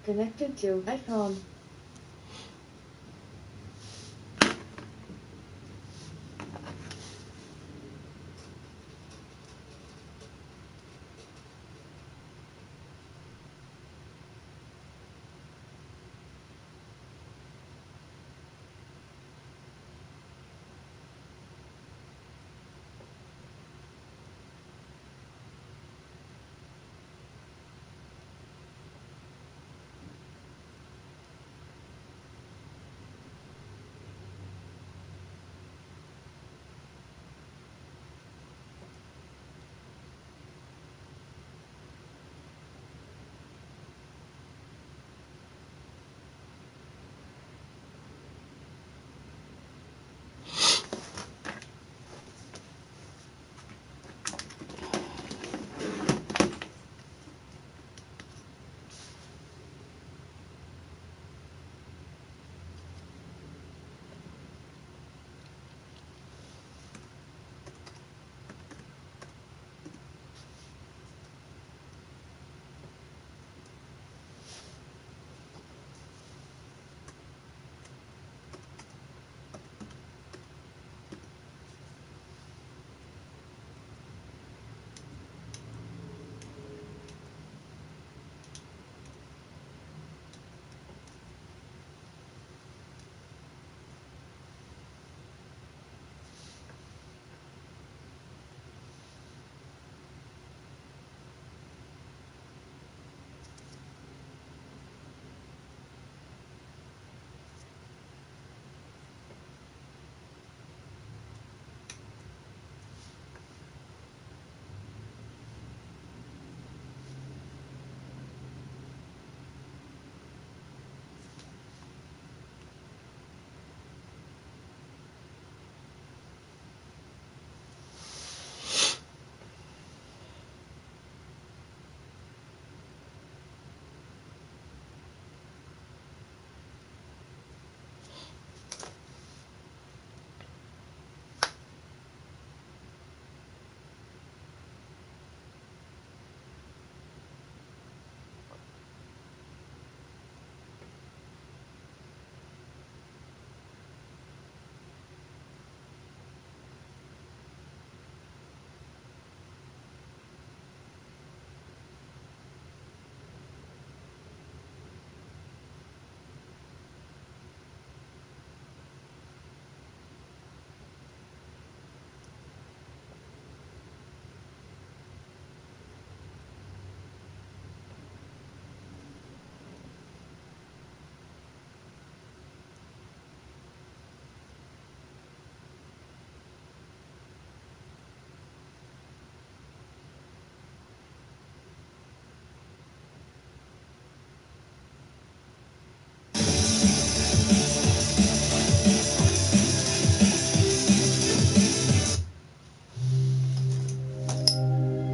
Connected to iPhone.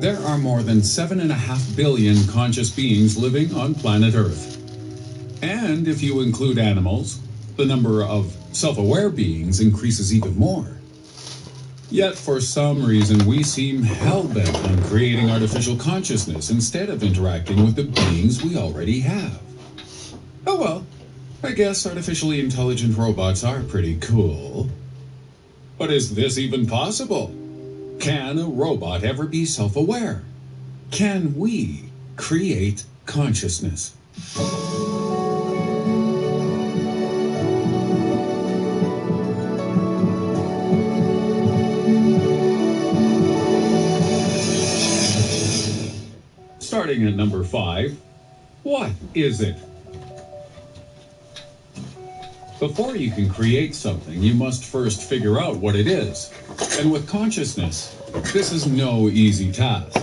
There are more than 7.5 billion conscious beings living on planet Earth. And if you include animals, the number of self-aware beings increases even more. Yet, for some reason, we seem hell-bent on creating artificial consciousness instead of interacting with the beings we already have. Oh well, I guess artificially intelligent robots are pretty cool. But is this even possible? Can a robot ever be self-aware? Can we create consciousness? Starting at number 5, what is it? Before you can create something, you must first figure out what it is. And with consciousness, this is no easy task.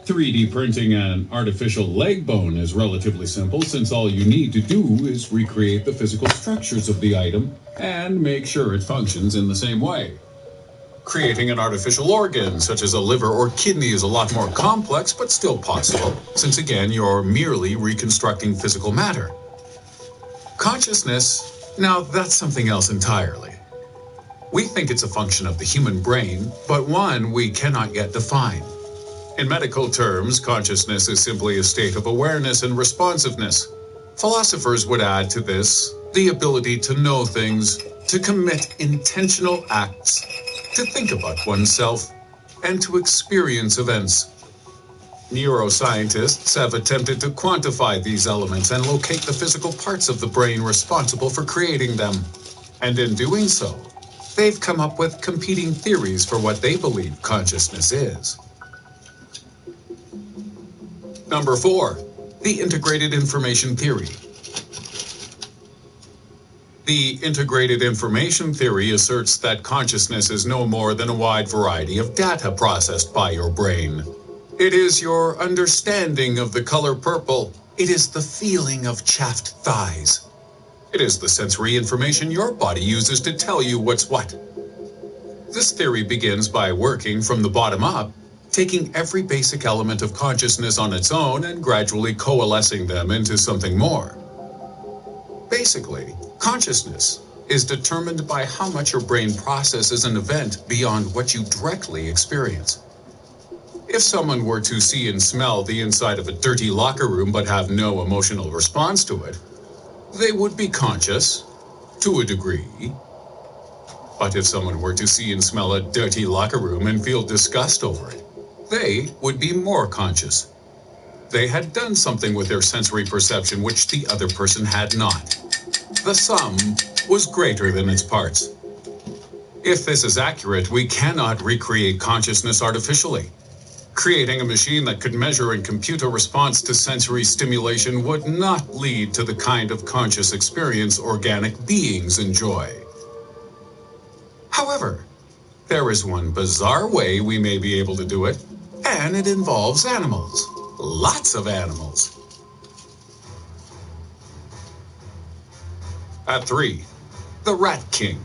3D printing an artificial leg bone is relatively simple, since all you need to do is recreate the physical structures of the item and make sure it functions in the same way. Creating an artificial organ, such as a liver or kidney, is a lot more complex, but still possible, since again, you're merely reconstructing physical matter. Consciousness, now that's something else entirely. We think it's a function of the human brain, but one we cannot yet define. In medical terms, consciousness is simply a state of awareness and responsiveness. Philosophers would add to this the ability to know things, to commit intentional acts, to think about oneself, and to experience events. Neuroscientists have attempted to quantify these elements and locate the physical parts of the brain responsible for creating them. And in doing so, they've come up with competing theories for what they believe consciousness is. Number 4, the integrated information theory. The integrated information theory asserts that consciousness is no more than a wide variety of data processed by your brain. It is your understanding of the color purple. It is the feeling of chapped thighs. It is the sensory information your body uses to tell you what's what. This theory begins by working from the bottom up, taking every basic element of consciousness on its own and gradually coalescing them into something more. Basically, consciousness is determined by how much your brain processes an event beyond what you directly experience. If someone were to see and smell the inside of a dirty locker room but have no emotional response to it, they would be conscious, to a degree. But if someone were to see and smell a dirty locker room and feel disgust over it, they would be more conscious. They had done something with their sensory perception which the other person had not. The sum was greater than its parts. If this is accurate, we cannot recreate consciousness artificially. Creating a machine that could measure and compute a response to sensory stimulation would not lead to the kind of conscious experience organic beings enjoy. However, there is one bizarre way we may be able to do it, and it involves animals. Lots of animals. At 3, the Rat King.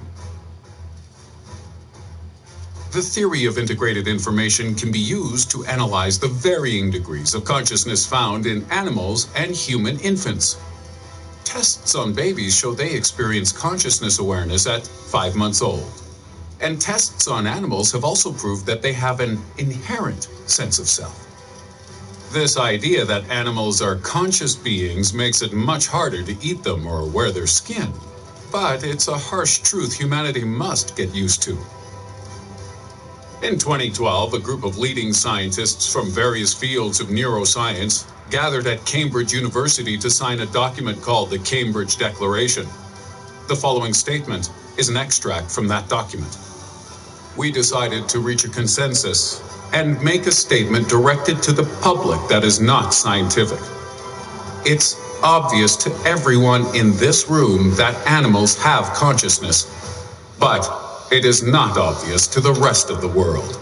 The theory of integrated information can be used to analyze the varying degrees of consciousness found in animals and human infants. Tests on babies show they experience consciousness awareness at 5 months old. And tests on animals have also proved that they have an inherent sense of self. This idea that animals are conscious beings makes it much harder to eat them or wear their skin. But it's a harsh truth humanity must get used to. In 2012, a group of leading scientists from various fields of neuroscience gathered at Cambridge University to sign a document called the Cambridge Declaration. The following statement is an extract from that document. We decided to reach a consensus and make a statement directed to the public that is not scientific. It's obvious to everyone in this room that animals have consciousness, but it is not obvious to the rest of the world.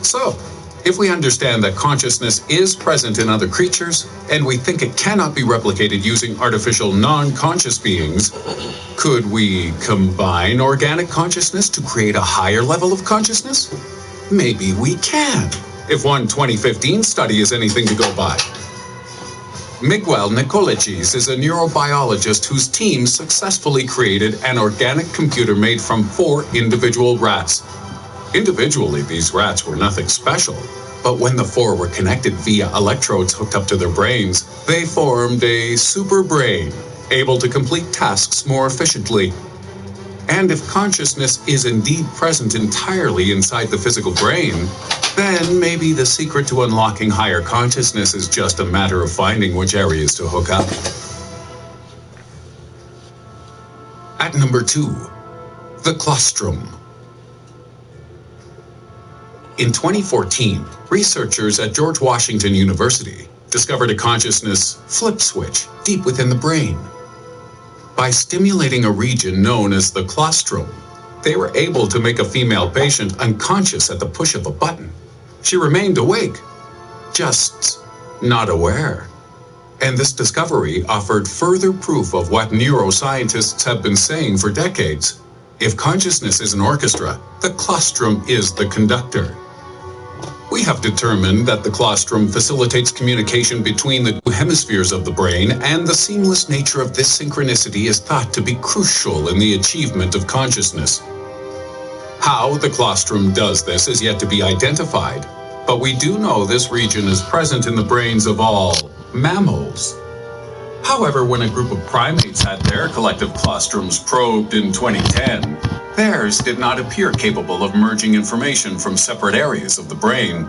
So, if we understand that consciousness is present in other creatures, and we think it cannot be replicated using artificial non-conscious beings, could we combine organic consciousness to create a higher level of consciousness? Maybe we can, if one 2015 study is anything to go by. Miguel Nicolachis is a neurobiologist whose team successfully created an organic computer made from 4 individual rats. Individually, these rats were nothing special, but when the 4 were connected via electrodes hooked up to their brains, they formed a super brain, able to complete tasks more efficiently. And if consciousness is indeed present entirely inside the physical brain, then maybe the secret to unlocking higher consciousness is just a matter of finding which areas to hook up. At number 2, the claustrum. In 2014, researchers at George Washington University discovered a consciousness flip switch deep within the brain. By stimulating a region known as the claustrum, they were able to make a female patient unconscious at the push of a button. She remained awake, just not aware. And this discovery offered further proof of what neuroscientists have been saying for decades. If consciousness is an orchestra, the claustrum is the conductor. We have determined that the claustrum facilitates communication between the 2 hemispheres of the brain, and the seamless nature of this synchronicity is thought to be crucial in the achievement of consciousness. How the claustrum does this is yet to be identified, But we do know this region is present in the brains of all mammals. However, when a group of primates had their collective clostrums probed in 2010, theirs did not appear capable of merging information from separate areas of the brain.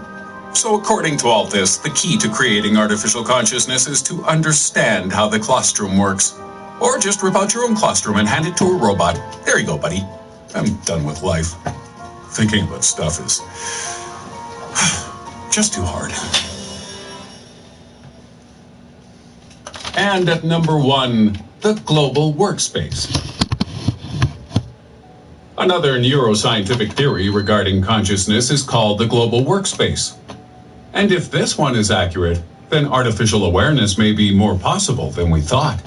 So according to all this, the key to creating artificial consciousness is to understand how the claustrum works. Or just rip out your own claustrum and hand it to a robot. There you go, buddy. I'm done with life. Thinking about stuff is just too hard. And at number 1, the global workspace. Another neuroscientific theory regarding consciousness is called the global workspace. And if this one is accurate, then artificial awareness may be more possible than we thought.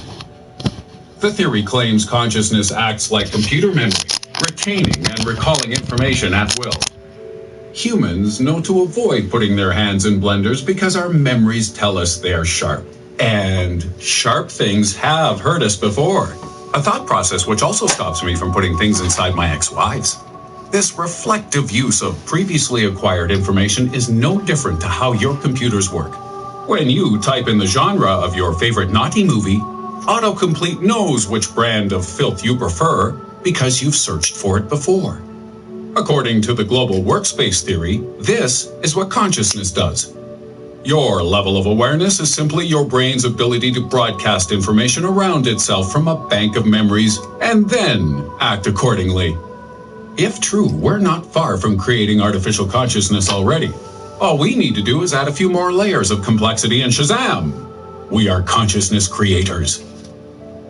The theory claims consciousness acts like computer memory, retaining and recalling information at will. Humans know to avoid putting their hands in blenders because our memories tell us they're sharp. And sharp things have hurt us before. A thought process which also stops me from putting things inside my ex-wives. This reflective use of previously acquired information is no different to how your computers work. When you type in the genre of your favorite naughty movie, autocomplete knows which brand of filth you prefer because you've searched for it before. According to the global workspace theory, this is what consciousness does. Your level of awareness is simply your brain's ability to broadcast information around itself from a bank of memories and then act accordingly. If true, we're not far from creating artificial consciousness already. All we need to do is add a few more layers of complexity and shazam! We are consciousness creators.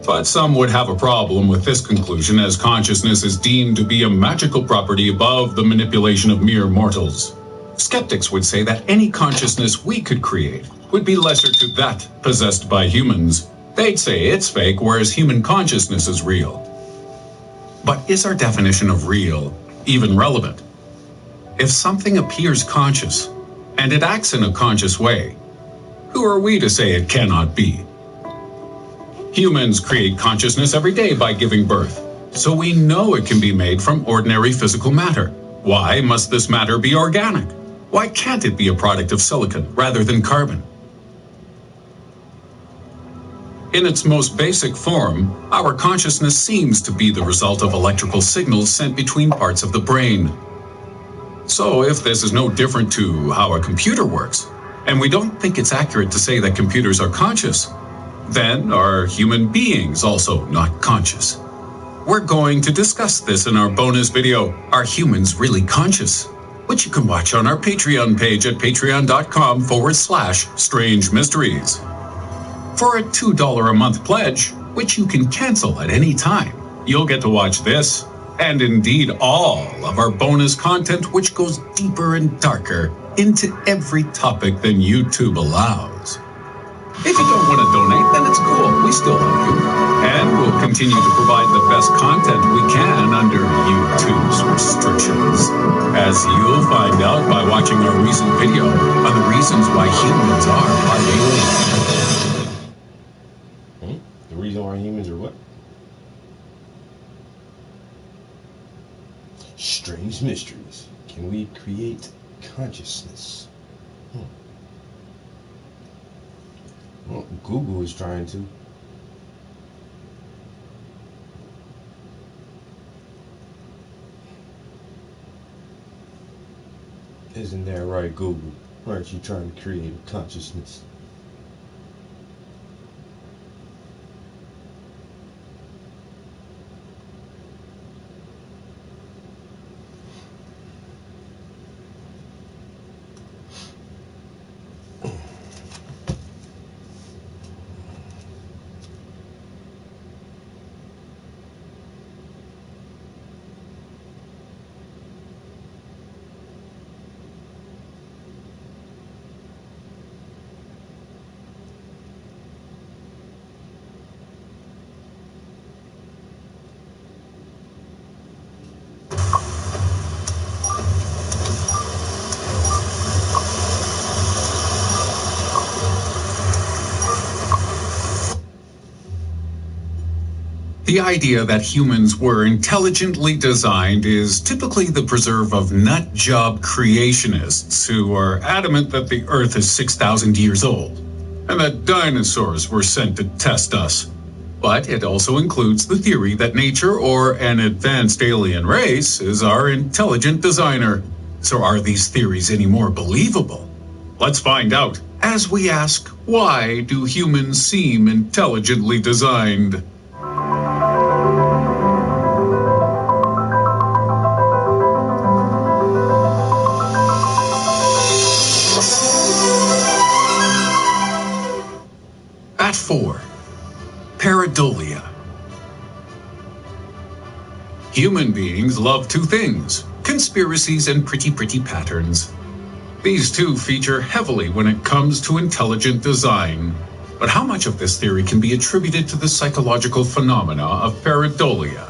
But some would have a problem with this conclusion, as consciousness is deemed to be a magical property above the manipulation of mere mortals. Skeptics would say that any consciousness we could create would be lesser to that possessed by humans. They'd say it's fake, whereas human consciousness is real. But is our definition of real even relevant? If something appears conscious, and it acts in a conscious way, who are we to say it cannot be? Humans create consciousness every day by giving birth, so we know it can be made from ordinary physical matter. Why must this matter be organic? Why can't it be a product of silicon rather than carbon? In its most basic form, our consciousness seems to be the result of electrical signals sent between parts of the brain. So if this is no different to how a computer works, and we don't think it's accurate to say that computers are conscious, then are human beings also not conscious? We're going to discuss this in our bonus video, Are Humans Really Conscious?, which you can watch on our Patreon page at patreon.com/strange mysteries. For a $2 a month pledge, which you can cancel at any time, you'll get to watch this, and indeed all of our bonus content, which goes deeper and darker into every topic than YouTube allows. If you don't want to donate, then it's cool. We still love you. And we'll continue to provide the best content we can under YouTube's restrictions, as you'll find out by watching our recent video on the reasons why humans are aliens. The reason why humans are what? Strange mysteries. Can we create consciousness? Well, Google is trying to. Isn't that right, Google? Aren't you trying to create a consciousness? The idea that humans were intelligently designed is typically the preserve of nut job creationists who are adamant that the Earth is 6,000 years old and that dinosaurs were sent to test us. But it also includes the theory that nature or an advanced alien race is our intelligent designer. So are these theories any more believable? Let's find out as we ask, why do humans seem intelligently designed? At 4. Pareidolia. Human beings love two things: conspiracies and pretty patterns. These two feature heavily when it comes to intelligent design. But how much of this theory can be attributed to the psychological phenomena of pareidolia?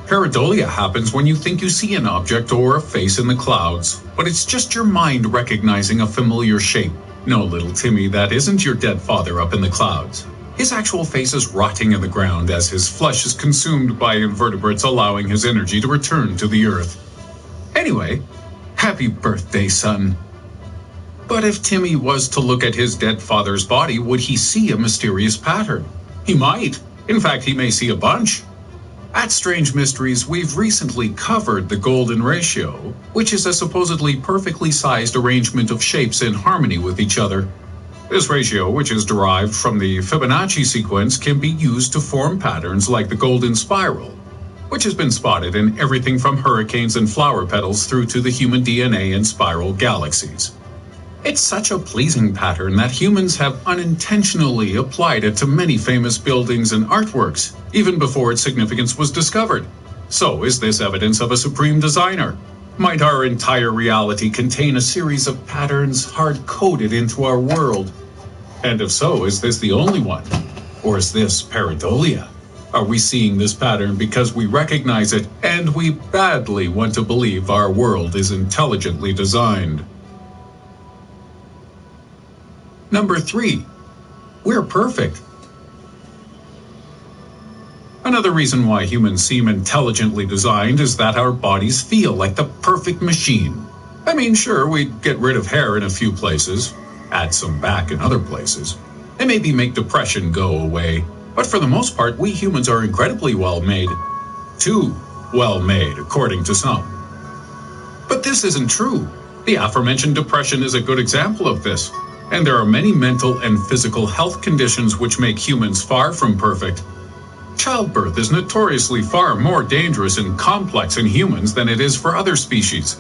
Pareidolia happens when you think you see an object or a face in the clouds, but it's just your mind recognizing a familiar shape. No, little Timmy, that isn't your dead father up in the clouds. His actual face is rotting in the ground as his flesh is consumed by invertebrates, allowing his energy to return to the earth. Anyway, happy birthday, son. But if Timmy was to look at his dead father's body, would he see a mysterious pattern? He might. In fact, he may see a bunch. At Strange Mysteries, we've recently covered the golden ratio, which is a supposedly perfectly sized arrangement of shapes in harmony with each other. This ratio, which is derived from the Fibonacci sequence, can be used to form patterns like the golden spiral, which has been spotted in everything from hurricanes and flower petals through to the human DNA and spiral galaxies. It's such a pleasing pattern that humans have unintentionally applied it to many famous buildings and artworks, even before its significance was discovered. So is this evidence of a supreme designer? Might our entire reality contain a series of patterns hard-coded into our world? And if so, is this the only one? Or is this pareidolia? Are we seeing this pattern because we recognize it and we badly want to believe our world is intelligently designed? Number 3, we're perfect. Another reason why humans seem intelligently designed is that our bodies feel like the perfect machine. I mean, sure, we'd get rid of hair in a few places, add some back in other places, and maybe make depression go away. But for the most part, we humans are incredibly well made. Too well made, according to some. But this isn't true. The aforementioned depression is a good example of this. And there are many mental and physical health conditions which make humans far from perfect. Childbirth is notoriously far more dangerous and complex in humans than it is for other species.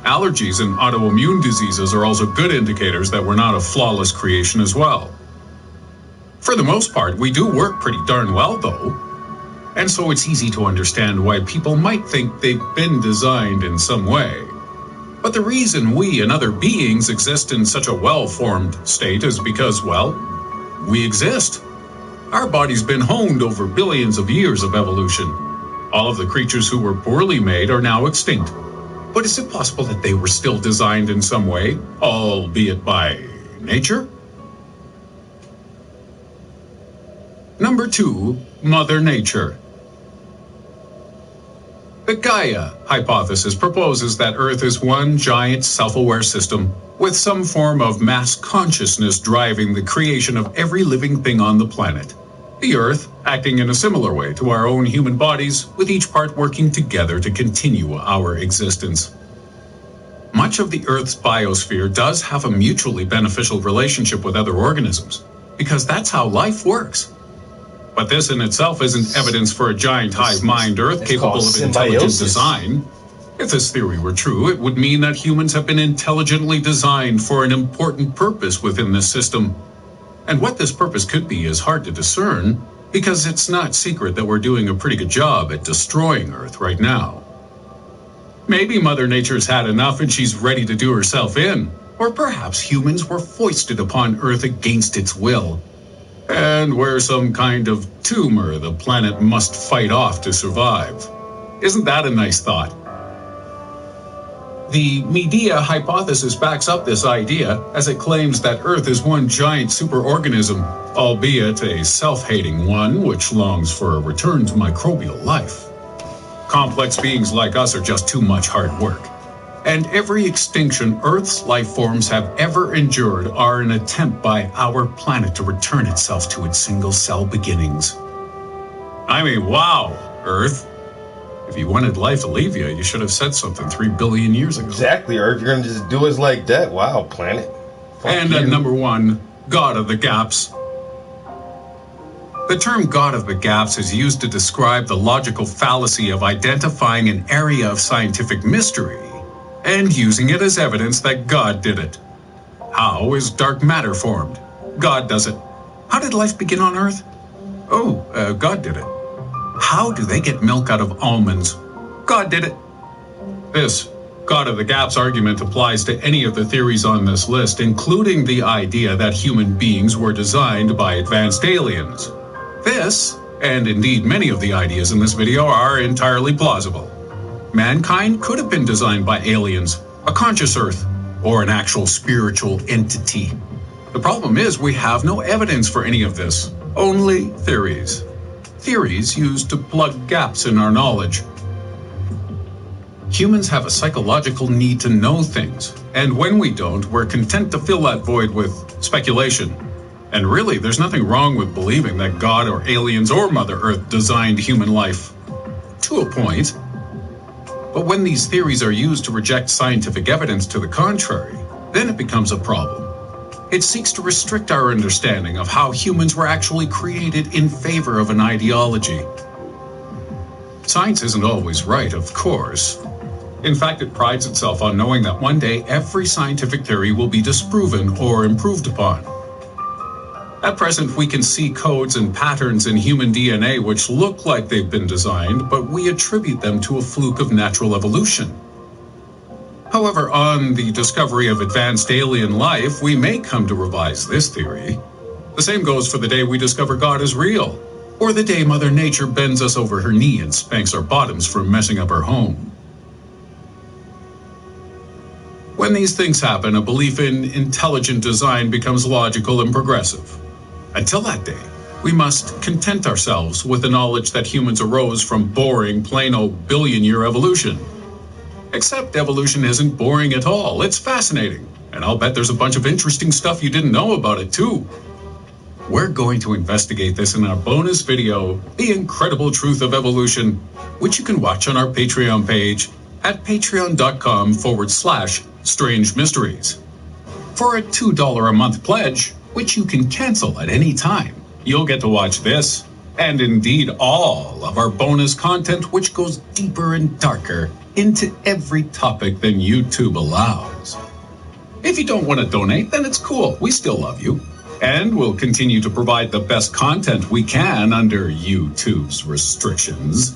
Allergies and autoimmune diseases are also good indicators that we're not a flawless creation as well. For the most part, we do work pretty darn well, though. And so it's easy to understand why people might think they've been designed in some way. But the reason we and other beings exist in such a well-formed state is because, well, we exist. Our body's been honed over billions of years of evolution. All of the creatures who were poorly made are now extinct. But is it possible that they were still designed in some way, albeit by nature? Number 2, Mother Nature. The Gaia hypothesis proposes that Earth is one giant self-aware system with some form of mass consciousness driving the creation of every living thing on the planet. The Earth acting in a similar way to our own human bodies, with each part working together to continue our existence. Much of the Earth's biosphere does have a mutually beneficial relationship with other organisms, because that's how life works. But this in itself isn't evidence for a giant hive mind Earth capable of intelligent design. If this theory were true, it would mean that humans have been intelligently designed for an important purpose within this system. And what this purpose could be is hard to discern, because it's not secret that we're doing a pretty good job at destroying Earth right now. Maybe Mother Nature's had enough and she's ready to do herself in. Or perhaps humans were foisted upon Earth against its will. And we're some kind of tumor the planet must fight off to survive. Isn't that a nice thought? The Medea hypothesis backs up this idea, as it claims that Earth is one giant superorganism, albeit a self-hating one which longs for a return to microbial life. Complex beings like us are just too much hard work. And every extinction Earth's life forms have ever endured are an attempt by our planet to return itself to its single-cell beginnings. I mean, wow, Earth. If you wanted life to leave you, you should have said something 3 billion years ago. Exactly, Earth. You're going to just do us like that? Wow, planet. Fuck And you. at number 1, God of the Gaps. The term God of the Gaps is used to describe the logical fallacy of identifying an area of scientific mystery and using it as evidence that God did it. How is dark matter formed? God does it. How did life begin on Earth? God did it. How do they get milk out of almonds? God did it. This God of the Gaps argument applies to any of the theories on this list, including the idea that human beings were designed by advanced aliens. This, and indeed many of the ideas in this video, are entirely plausible. Mankind could have been designed by aliens, a conscious Earth, or an actual spiritual entity. The problem is we have no evidence for any of this, only theories. Theories used to plug gaps in our knowledge. Humans have a psychological need to know things, and when we don't, we're content to fill that void with speculation. And really, there's nothing wrong with believing that God or aliens or Mother Earth designed human life. To a point. But when these theories are used to reject scientific evidence to the contrary, then it becomes a problem. It seeks to restrict our understanding of how humans were actually created in favor of an ideology. Science isn't always right, of course. In fact, it prides itself on knowing that one day every scientific theory will be disproven or improved upon. At present, we can see codes and patterns in human DNA which look like they've been designed, but we attribute them to a fluke of natural evolution. However, on the discovery of advanced alien life, we may come to revise this theory. The same goes for the day we discover God is real, or the day Mother Nature bends us over her knee and spanks our bottoms for messing up her home. When these things happen, a belief in intelligent design becomes logical and progressive. Until that day, we must content ourselves with the knowledge that humans arose from boring, plain old billion-year evolution. Except evolution isn't boring at all. It's fascinating. And I'll bet there's a bunch of interesting stuff you didn't know about it, too. We're going to investigate this in our bonus video, The Incredible Truth of Evolution, which you can watch on our Patreon page at patreon.com/strange mysteries. For a $2 a month pledge, which you can cancel at any time, you'll get to watch this, and indeed all of our bonus content, which goes deeper and darker into every topic than YouTube allows. If you don't want to donate, then it's cool. We still love you. And we'll continue to provide the best content we can under YouTube's restrictions,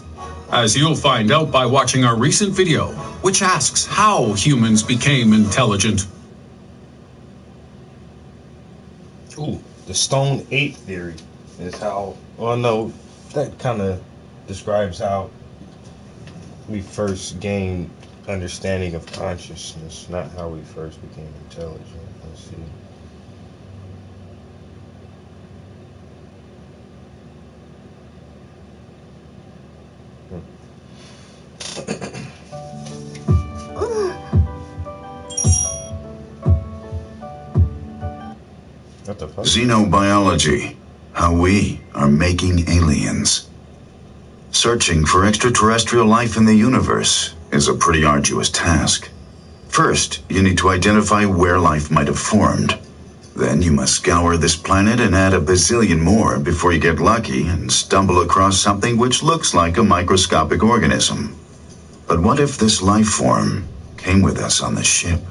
as you'll find out by watching our recent video, which asks how humans became intelligent. Ooh, the Stone Ape theory is how, well, no, that kind of describes how we first gained understanding of consciousness, not how we first became intelligent. Let's see. What the fuck? Xenobiology, how we are making aliens. Searching for extraterrestrial life in the universe is a pretty arduous task. First, you need to identify where life might have formed. Then you must scour this planet and add a bazillion more before you get lucky and stumble across something which looks like a microscopic organism. But what if this life form came with us on the ship?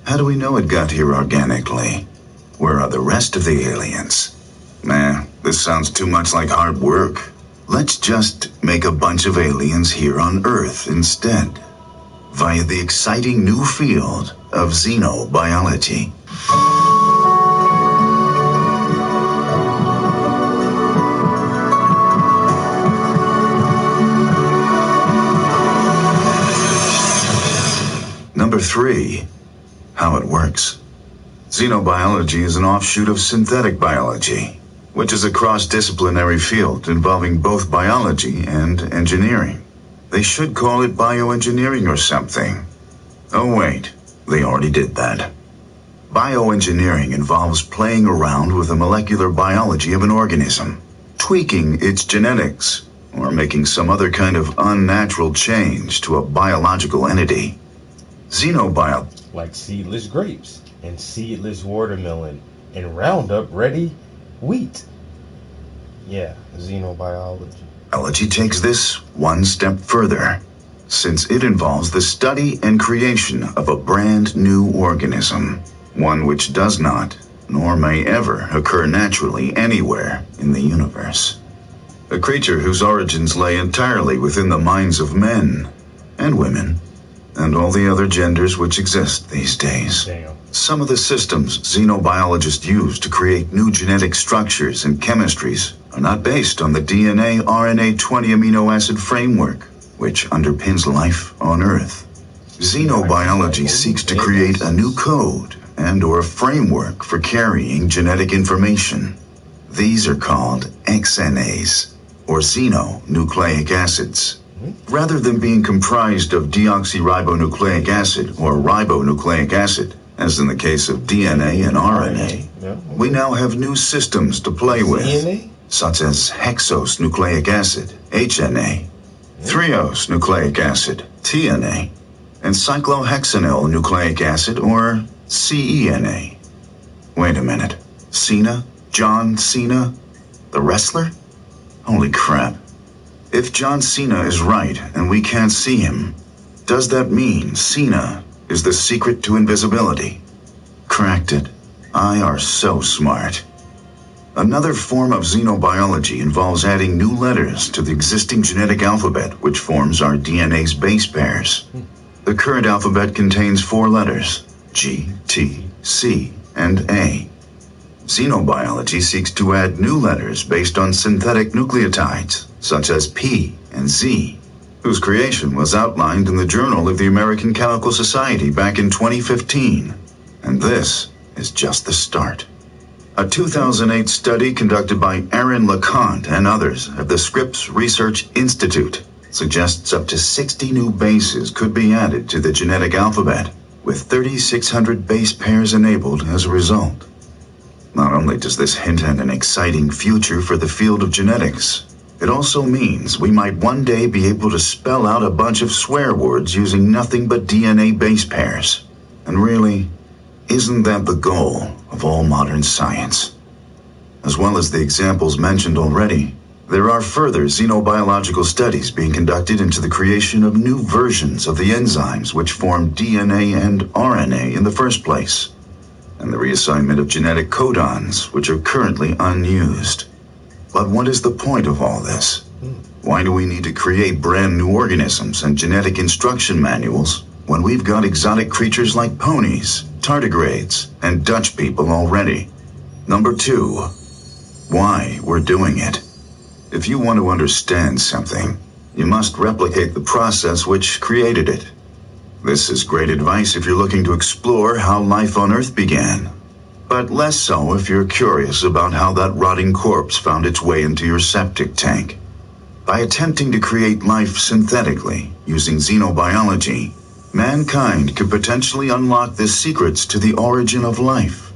How do we know it got here organically? Where are the rest of the aliens? Nah, this sounds too much like hard work. Let's just make a bunch of aliens here on Earth instead, via the exciting new field of xenobiology. 3, how it works. Xenobiology is an offshoot of synthetic biology, which is a cross-disciplinary field involving both biology and engineering. They should call it bioengineering or something. Oh wait, they already did that. Bioengineering involves playing around with the molecular biology of an organism, tweaking its genetics, or making some other kind of unnatural change to a biological entity. Like seedless grapes, and seedless watermelon, and Roundup Ready wheat. Yeah, xenobiology. Biology takes this one step further, since it involves the study and creation of a brand new organism, one which does not, nor may ever, occur naturally anywhere in the universe. A creature whose origins lay entirely within the minds of men and women, and all the other genders which exist these days. Damn. Some of the systems xenobiologists use to create new genetic structures and chemistries are not based on the DNA RNA 20 amino acid framework, which underpins life on Earth. Xenobiology seeks to create a new code and/or a framework for carrying genetic information. These are called XNAs, or xenonucleic acids. Rather than being comprised of deoxyribonucleic acid or ribonucleic acid, as in the case of DNA and RNA, we now have new systems to play with, DNA? such as hexose nucleic acid, HNA, threose nucleic acid, TNA, and cyclohexanyl nucleic acid, or CENA. Wait a minute. Cena? John Cena? The wrestler? Holy crap. If John Cena is right and we can't see him, does that mean Cena is the secret to invisibility? Cracked it. I are so smart. Another form of xenobiology involves adding new letters to the existing genetic alphabet, which forms our DNA's base pairs. The current alphabet contains 4 letters: G, T, C, and A. Xenobiology seeks to add new letters based on synthetic nucleotides, such as P and Z, whose creation was outlined in the Journal of the American Chemical Society back in 2015. And this is just the start. A 2008 study conducted by Aaron LeConte and others at the Scripps Research Institute suggests up to 60 new bases could be added to the genetic alphabet, with 3,600 base pairs enabled as a result. Not only does this hint at an exciting future for the field of genetics, it also means we might one day be able to spell out a bunch of swear words using nothing but DNA base pairs. And really, isn't that the goal of all modern science? As well as the examples mentioned already, there are further xenobiological studies being conducted into the creation of new versions of the enzymes which form DNA and RNA in the first place, and the reassignment of genetic codons which are currently unused. But what is the point of all this? Why do we need to create brand new organisms and genetic instruction manuals when we've got exotic creatures like ponies, tardigrades, and Dutch people already? Number 2, why we're doing it. If you want to understand something, you must replicate the process which created it. This is great advice if you're looking to explore how life on Earth began, but less so if you're curious about how that rotting corpse found its way into your septic tank. By attempting to create life synthetically using xenobiology, mankind could potentially unlock the secrets to the origin of life,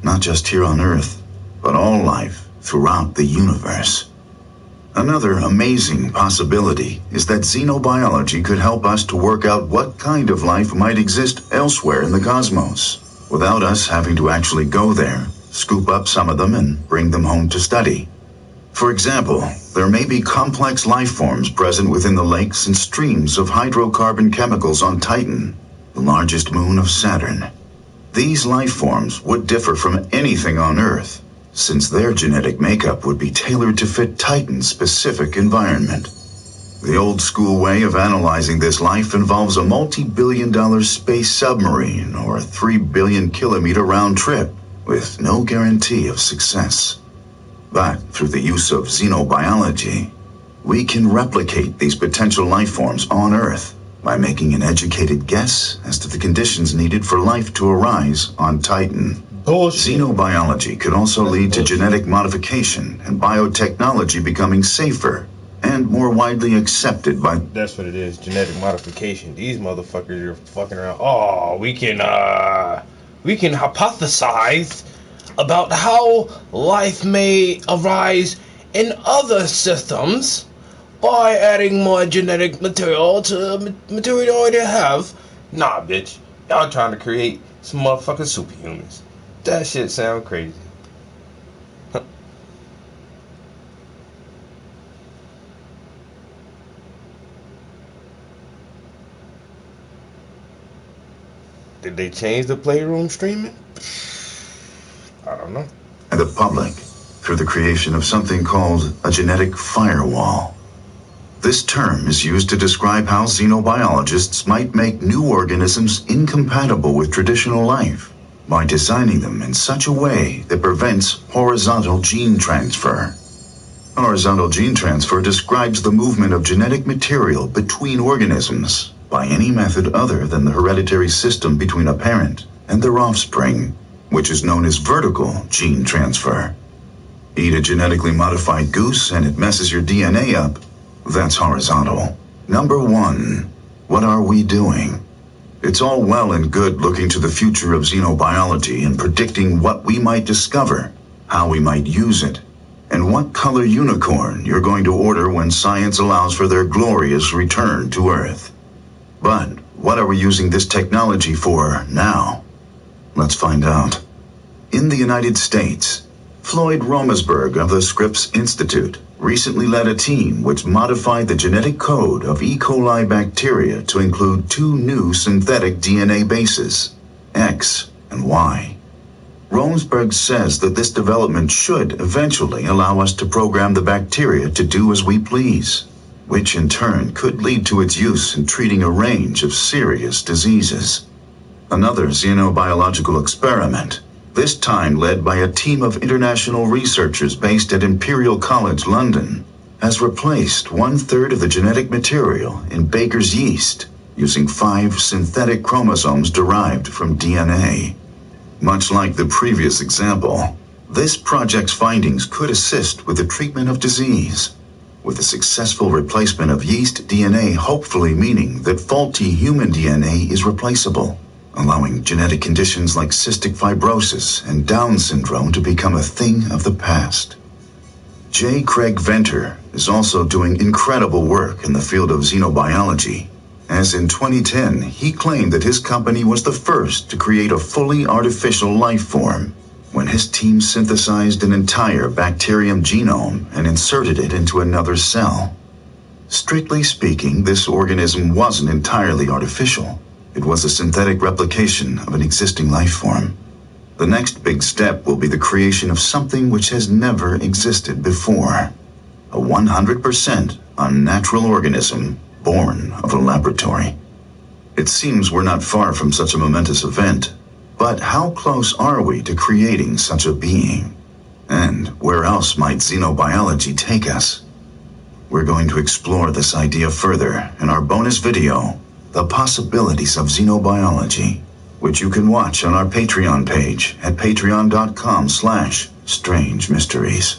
not just here on Earth, but all life throughout the universe. Another amazing possibility is that xenobiology could help us to work out what kind of life might exist elsewhere in the cosmos, without us having to actually go there, scoop up some of them, and bring them home to study. For example, there may be complex life forms present within the lakes and streams of hydrocarbon chemicals on Titan, the largest moon of Saturn. These life forms would differ from anything on Earth, since their genetic makeup would be tailored to fit Titan's specific environment. The old school way of analyzing this life involves a multi-billion-dollar space submarine or a 3 billion kilometer round trip with no guarantee of success. But through the use of xenobiology, we can replicate these potential life forms on Earth by making an educated guess as to the conditions needed for life to arise on Titan. Bullshit. Xenobiology could also lead to genetic modification and biotechnology becoming safer and more widely accepted by... That's what it is, genetic modification. These motherfuckers are fucking around. Oh, we can hypothesize about how life may arise in other systems by adding more genetic material to material they already have. Nah, bitch. Y'all trying to create some motherfucking superhumans. That shit sound crazy. Did they change the Playroom streaming? I don't know. And the public through the creation of something called a genetic firewall. This term is used to describe how xenobiologists might make new organisms incompatible with traditional life by designing them in such a way that prevents horizontal gene transfer. Horizontal gene transfer describes the movement of genetic material between organisms by any method other than the hereditary system between a parent and their offspring, which is known as vertical gene transfer. Eat a genetically modified goose and it messes your DNA up. That's horizontal. Number 1, what are we doing? It's all well and good looking to the future of xenobiology and predicting what we might discover, how we might use it, and what color unicorn you're going to order when science allows for their glorious return to Earth. But what are we using this technology for now? Let's find out. In the United States, Floyd Romersberg of the Scripps Institute recently led a team which modified the genetic code of E. coli bacteria to include 2 new synthetic DNA bases, X and Y. Romersberg says that this development should eventually allow us to program the bacteria to do as we please, which in turn could lead to its use in treating a range of serious diseases. Another xenobiological experiment, this time led by a team of international researchers based at Imperial College London, has replaced 1/3 of the genetic material in baker's yeast using 5 synthetic chromosomes derived from DNA. Much like the previous example, this project's findings could assist with the treatment of disease, with the successful replacement of yeast DNA hopefully meaning that faulty human DNA is replaceable, allowing genetic conditions like cystic fibrosis and Down syndrome to become a thing of the past. J. Craig Venter is also doing incredible work in the field of xenobiology, as in 2010 he claimed that his company was the first to create a fully artificial life form when his team synthesized an entire bacterium genome and inserted it into another cell. Strictly speaking, this organism wasn't entirely artificial. It was a synthetic replication of an existing life form. The next big step will be the creation of something which has never existed before. A 100% unnatural organism born of a laboratory. It seems we're not far from such a momentous event, but how close are we to creating such a being? And where else might xenobiology take us? We're going to explore this idea further in our bonus video, The Possibilities of Xenobiology, which you can watch on our Patreon page at patreon.com/Strange Mysteries.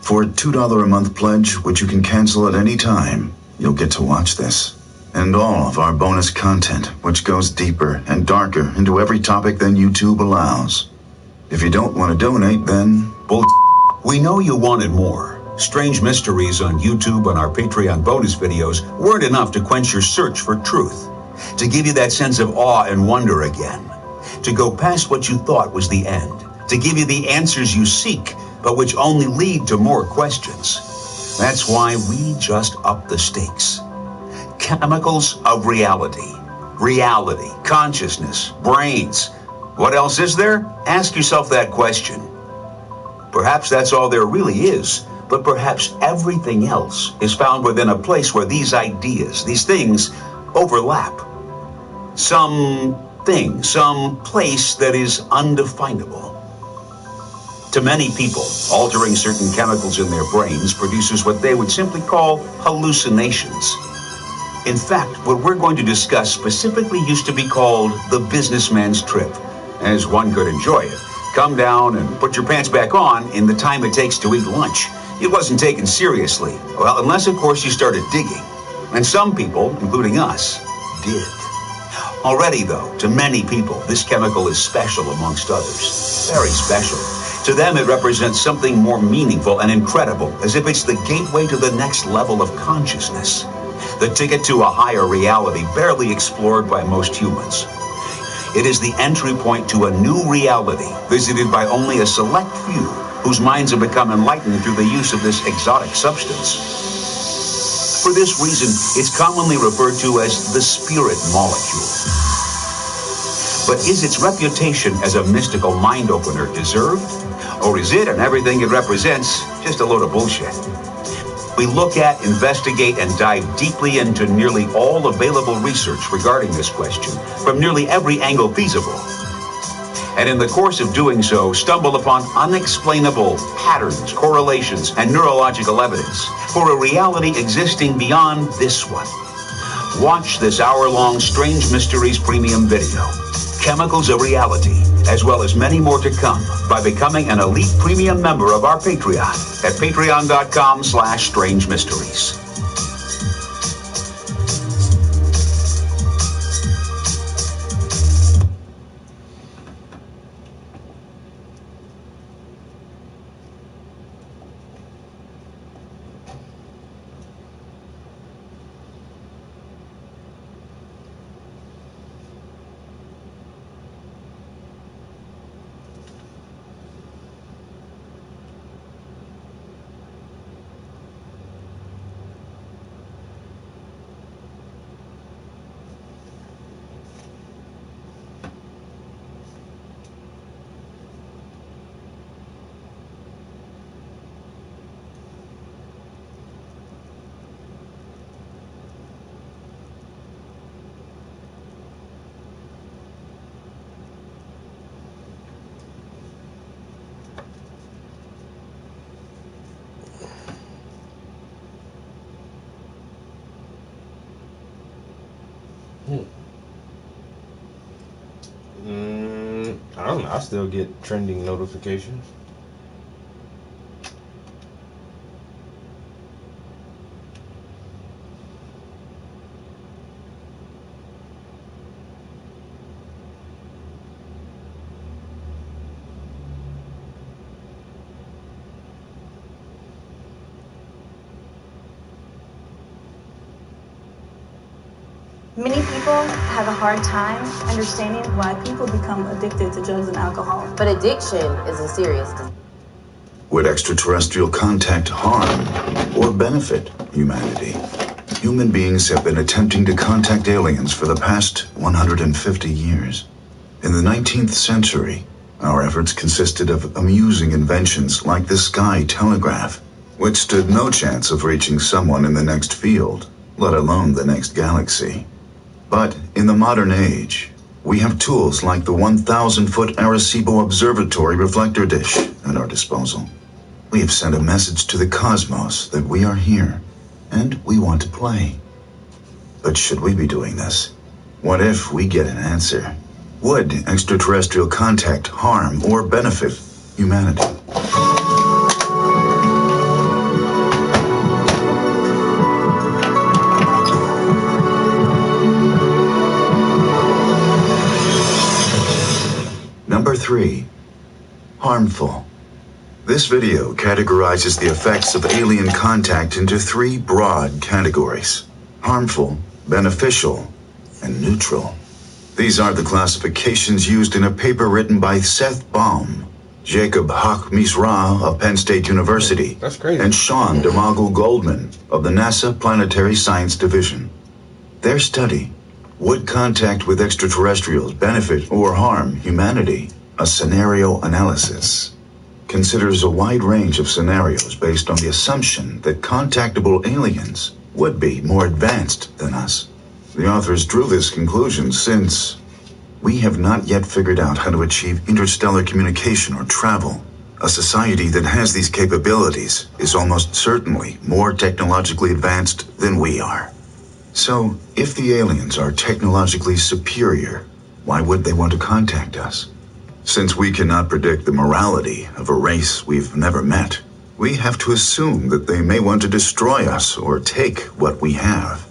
For a $2 a month pledge, which you can cancel at any time, you'll get to watch this. And all of our bonus content, which goes deeper and darker into every topic than YouTube allows. If you don't want to donate, then... Well, we know you wanted more. Strange Mysteries on YouTube and our Patreon bonus videos weren't enough to quench your search for truth, to give you that sense of awe and wonder again, to go past what you thought was the end, to give you the answers you seek, but which only lead to more questions. That's why we just upped the stakes. Chemicals of reality. Reality, consciousness, brains. What else is there? Ask yourself that question. Perhaps that's all there really is, but perhaps everything else is found within a place where these ideas, these things, overlap. Some thing, some place that is undefinable. To many people, altering certain chemicals in their brains produces what they would simply call hallucinations. In fact, what we're going to discuss specifically used to be called the businessman's trip, as one could enjoy it. Come down and put your pants back on in the time it takes to eat lunch. It wasn't taken seriously. Well, unless, of course, you started digging. And some people, including us, did. Already, though, to many people, this chemical is special amongst others. Very special. To them, it represents something more meaningful and incredible, as if it's the gateway to the next level of consciousness. The ticket to a higher reality barely explored by most humans. It is the entry point to a new reality, visited by only a select few, whose minds have become enlightened through the use of this exotic substance. For this reason, it's commonly referred to as the spirit molecule. But is its reputation as a mystical mind opener deserved? Or is it, and everything it represents, just a load of bullshit? We look at, investigate, and dive deeply into nearly all available research regarding this question, from nearly every angle feasible. And in the course of doing so, stumble upon unexplainable patterns, correlations, and neurological evidence for a reality existing beyond this one. Watch this hour-long Strange Mysteries premium video, Chemicals of Reality, as well as many more to come by becoming an elite premium member of our Patreon at patreon.com/strangemysteries. I don't know. I still get trending notifications. Many people have a hard time understanding why people become addicted to drugs and alcohol. But addiction is a serious disease. Would extraterrestrial contact harm or benefit humanity? Human beings have been attempting to contact aliens for the past 150 years. In the 19th century, our efforts consisted of amusing inventions like the sky telegraph, which stood no chance of reaching someone in the next field, let alone the next galaxy. But in the modern age, we have tools like the 1,000-foot Arecibo Observatory reflector dish at our disposal. We have sent a message to the cosmos that we are here, and we want to play. But should we be doing this? What if we get an answer? Would extraterrestrial contact harm or benefit humanity? Number 3, harmful. This video categorizes the effects of alien contact into 3 broad categories: harmful, beneficial, and neutral. These are the classifications used in a paper written by Seth Baum, Jacob Hock-Misra of Penn State University, That's crazy. and Sean DeMago Goldman of the NASA Planetary Science Division. Their study, Would Contact with Extraterrestrials Benefit or Harm Humanity? A Scenario Analysis, considers a wide range of scenarios based on the assumption that contactable aliens would be more advanced than us. The authors drew this conclusion since we have not yet figured out how to achieve interstellar communication or travel. A society that has these capabilities is almost certainly more technologically advanced than we are. So, if the aliens are technologically superior, why would they want to contact us? Since we cannot predict the morality of a race we've never met, we have to assume that they may want to destroy us or take what we have.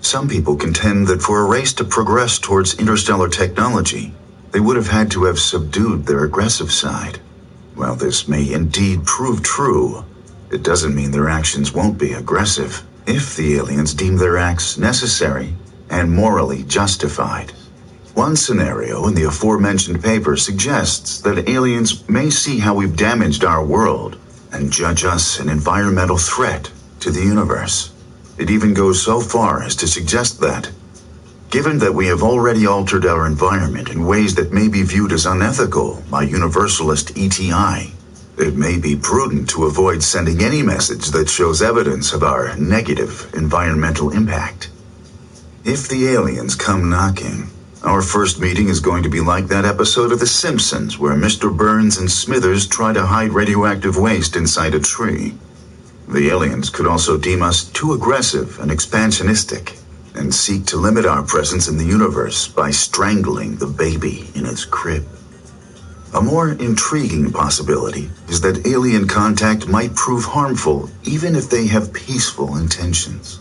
Some people contend that for a race to progress towards interstellar technology, they would have had to have subdued their aggressive side. While this may indeed prove true, it doesn't mean their actions won't be aggressive if the aliens deem their acts necessary and morally justified. One scenario in the aforementioned paper suggests that aliens may see how we've damaged our world and judge us an environmental threat to the universe. It even goes so far as to suggest that, given that we have already altered our environment in ways that may be viewed as unethical by Universalist ETI, it may be prudent to avoid sending any message that shows evidence of our negative environmental impact. If the aliens come knocking, our first meeting is going to be like that episode of The Simpsons where Mr. Burns and Smithers try to hide radioactive waste inside a tree. The aliens could also deem us too aggressive and expansionistic and seek to limit our presence in the universe by strangling the baby in its crib. A more intriguing possibility is that alien contact might prove harmful even if they have peaceful intentions.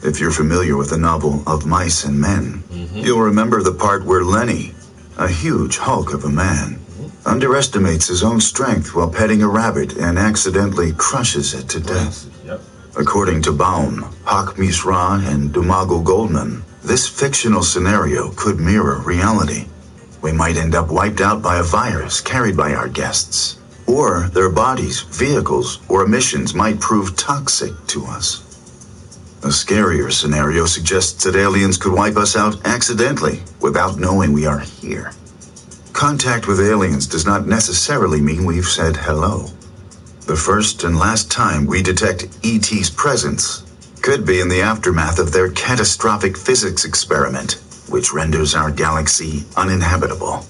If you're familiar with the novel Of Mice and Men, you'll remember the part where Lenny, a huge hulk of a man, underestimates his own strength while petting a rabbit and accidentally crushes it to death. According to Baum, Hawk Misra, and Dumago Goldman, this fictional scenario could mirror reality. We might end up wiped out by a virus carried by our guests, or their bodies, vehicles, or emissions might prove toxic to us. A scarier scenario suggests that aliens could wipe us out accidentally without knowing we are here. Contact with aliens does not necessarily mean we've said hello. The first and last time we detect ET's presence could be in the aftermath of their catastrophic physics experiment, which renders our galaxy uninhabitable.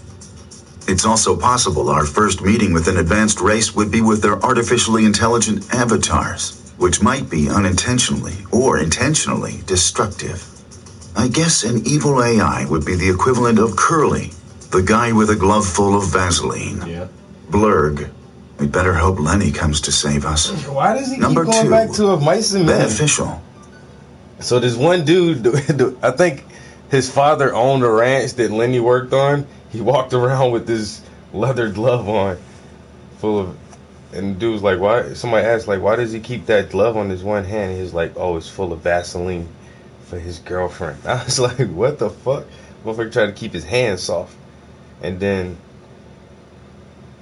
It's also possible our first meeting with an advanced race would be with their artificially intelligent avatars, which might be unintentionally or intentionally destructive. I guess an evil AI would be the equivalent of Curly, the guy with a glove full of Vaseline. Yeah. Blurg. We'd better hope Lenny comes to save us. Why does he Number keep going two, back to Of Mice and Men? Beneficial. So this one dude, I think his father owned a ranch that Lenny worked on. He walked around with this leather glove on, full of, and the dude's like, why? Somebody asked, like, why does he keep that glove on his one hand? He's like, oh, it's full of Vaseline for his girlfriend. I was like, what the fuck? Motherfucker tried to keep his hands soft. And then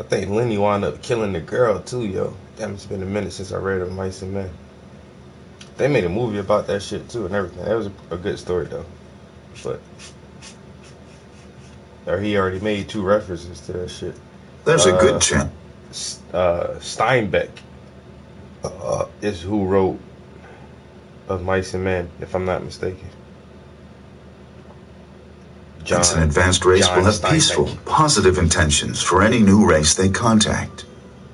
I think Lenny wound up killing the girl too, yo. Damn, it's been a minute since I read Of Mice and Men. They made a movie about that shit too and everything. That was a good story though. But or he already made 2 references to that shit. There's a good chance. Steinbeck is who wrote Of Mice and Men, if I'm not mistaken. That's an advanced race will have peaceful, positive intentions for any new race they contact.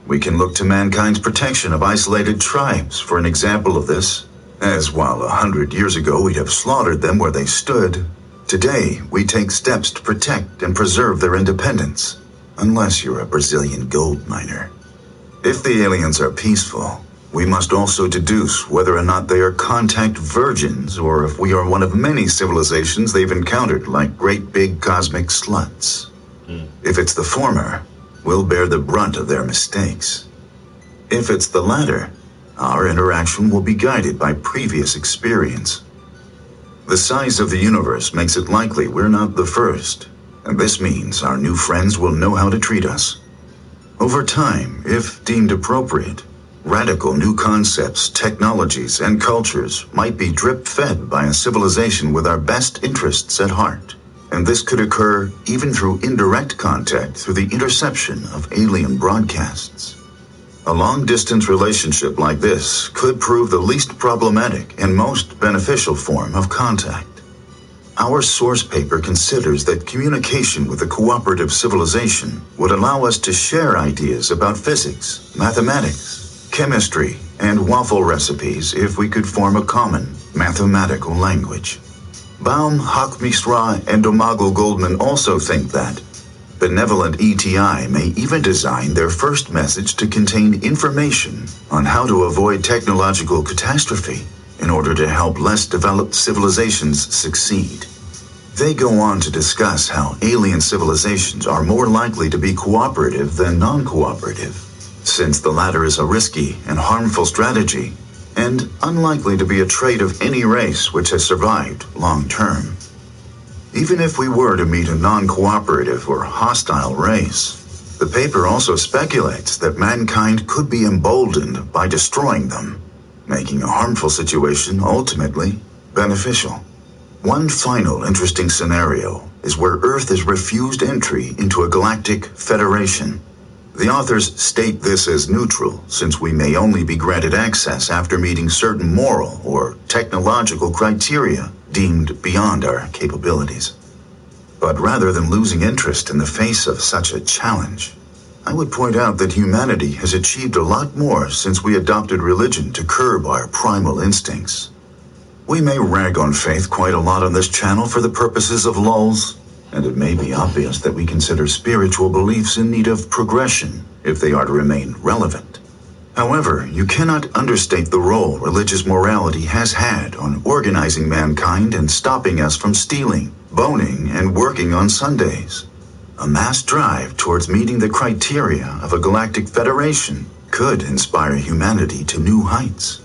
We can look to mankind's protection of isolated tribes for an example of this, as while 100 years ago we'd have slaughtered them where they stood, today we take steps to protect and preserve their independence, unless you're a Brazilian gold miner. If the aliens are peaceful, we must also deduce whether or not they are contact virgins or if we are one of many civilizations they've encountered like great big cosmic sluts. If it's the former, we'll bear the brunt of their mistakes. If it's the latter, our interaction will be guided by previous experience. The size of the universe makes it likely we're not the first, and this means our new friends will know how to treat us. Over time, if deemed appropriate, radical new concepts, technologies, and cultures might be drip-fed by a civilization with our best interests at heart. And this could occur even through indirect contact through the interception of alien broadcasts. A long-distance relationship like this could prove the least problematic and most beneficial form of contact. Our source paper considers that communication with a cooperative civilization would allow us to share ideas about physics, mathematics, chemistry, and waffle recipes if we could form a common mathematical language. Baum, Hockmeister, and Domagoj Goldman also think that benevolent ETI may even design their first message to contain information on how to avoid technological catastrophe in order to help less developed civilizations succeed. They go on to discuss how alien civilizations are more likely to be cooperative than non-cooperative, since the latter is a risky and harmful strategy and unlikely to be a trait of any race which has survived long term. Even if we were to meet a non-cooperative or hostile race, the paper also speculates that mankind could be emboldened by destroying them, making a harmful situation ultimately beneficial. One final interesting scenario is where Earth is refused entry into a galactic federation. The authors state this as neutral, since we may only be granted access after meeting certain moral or technological criteria deemed beyond our capabilities. But rather than losing interest in the face of such a challenge, I would point out that humanity has achieved a lot more since we adopted religion to curb our primal instincts. We may rag on faith quite a lot on this channel for the purposes of lulz, and it may be obvious that we consider spiritual beliefs in need of progression if they are to remain relevant. However, you cannot understate the role religious morality has had on organizing mankind and stopping us from stealing, boning, and working on Sundays. A mass drive towards meeting the criteria of a galactic federation could inspire humanity to new heights.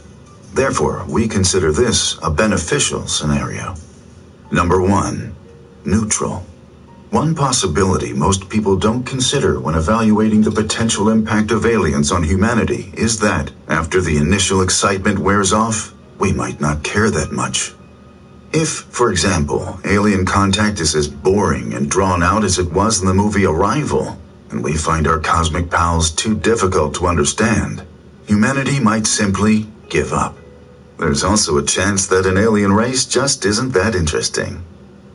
Therefore, we consider this a beneficial scenario. Number 1, neutral. One possibility most people don't consider when evaluating the potential impact of aliens on humanity is that, after the initial excitement wears off, we might not care that much. If, for example, alien contact is as boring and drawn out as it was in the movie Arrival, and we find our cosmic pals too difficult to understand, humanity might simply give up. There's also a chance that an alien race just isn't that interesting.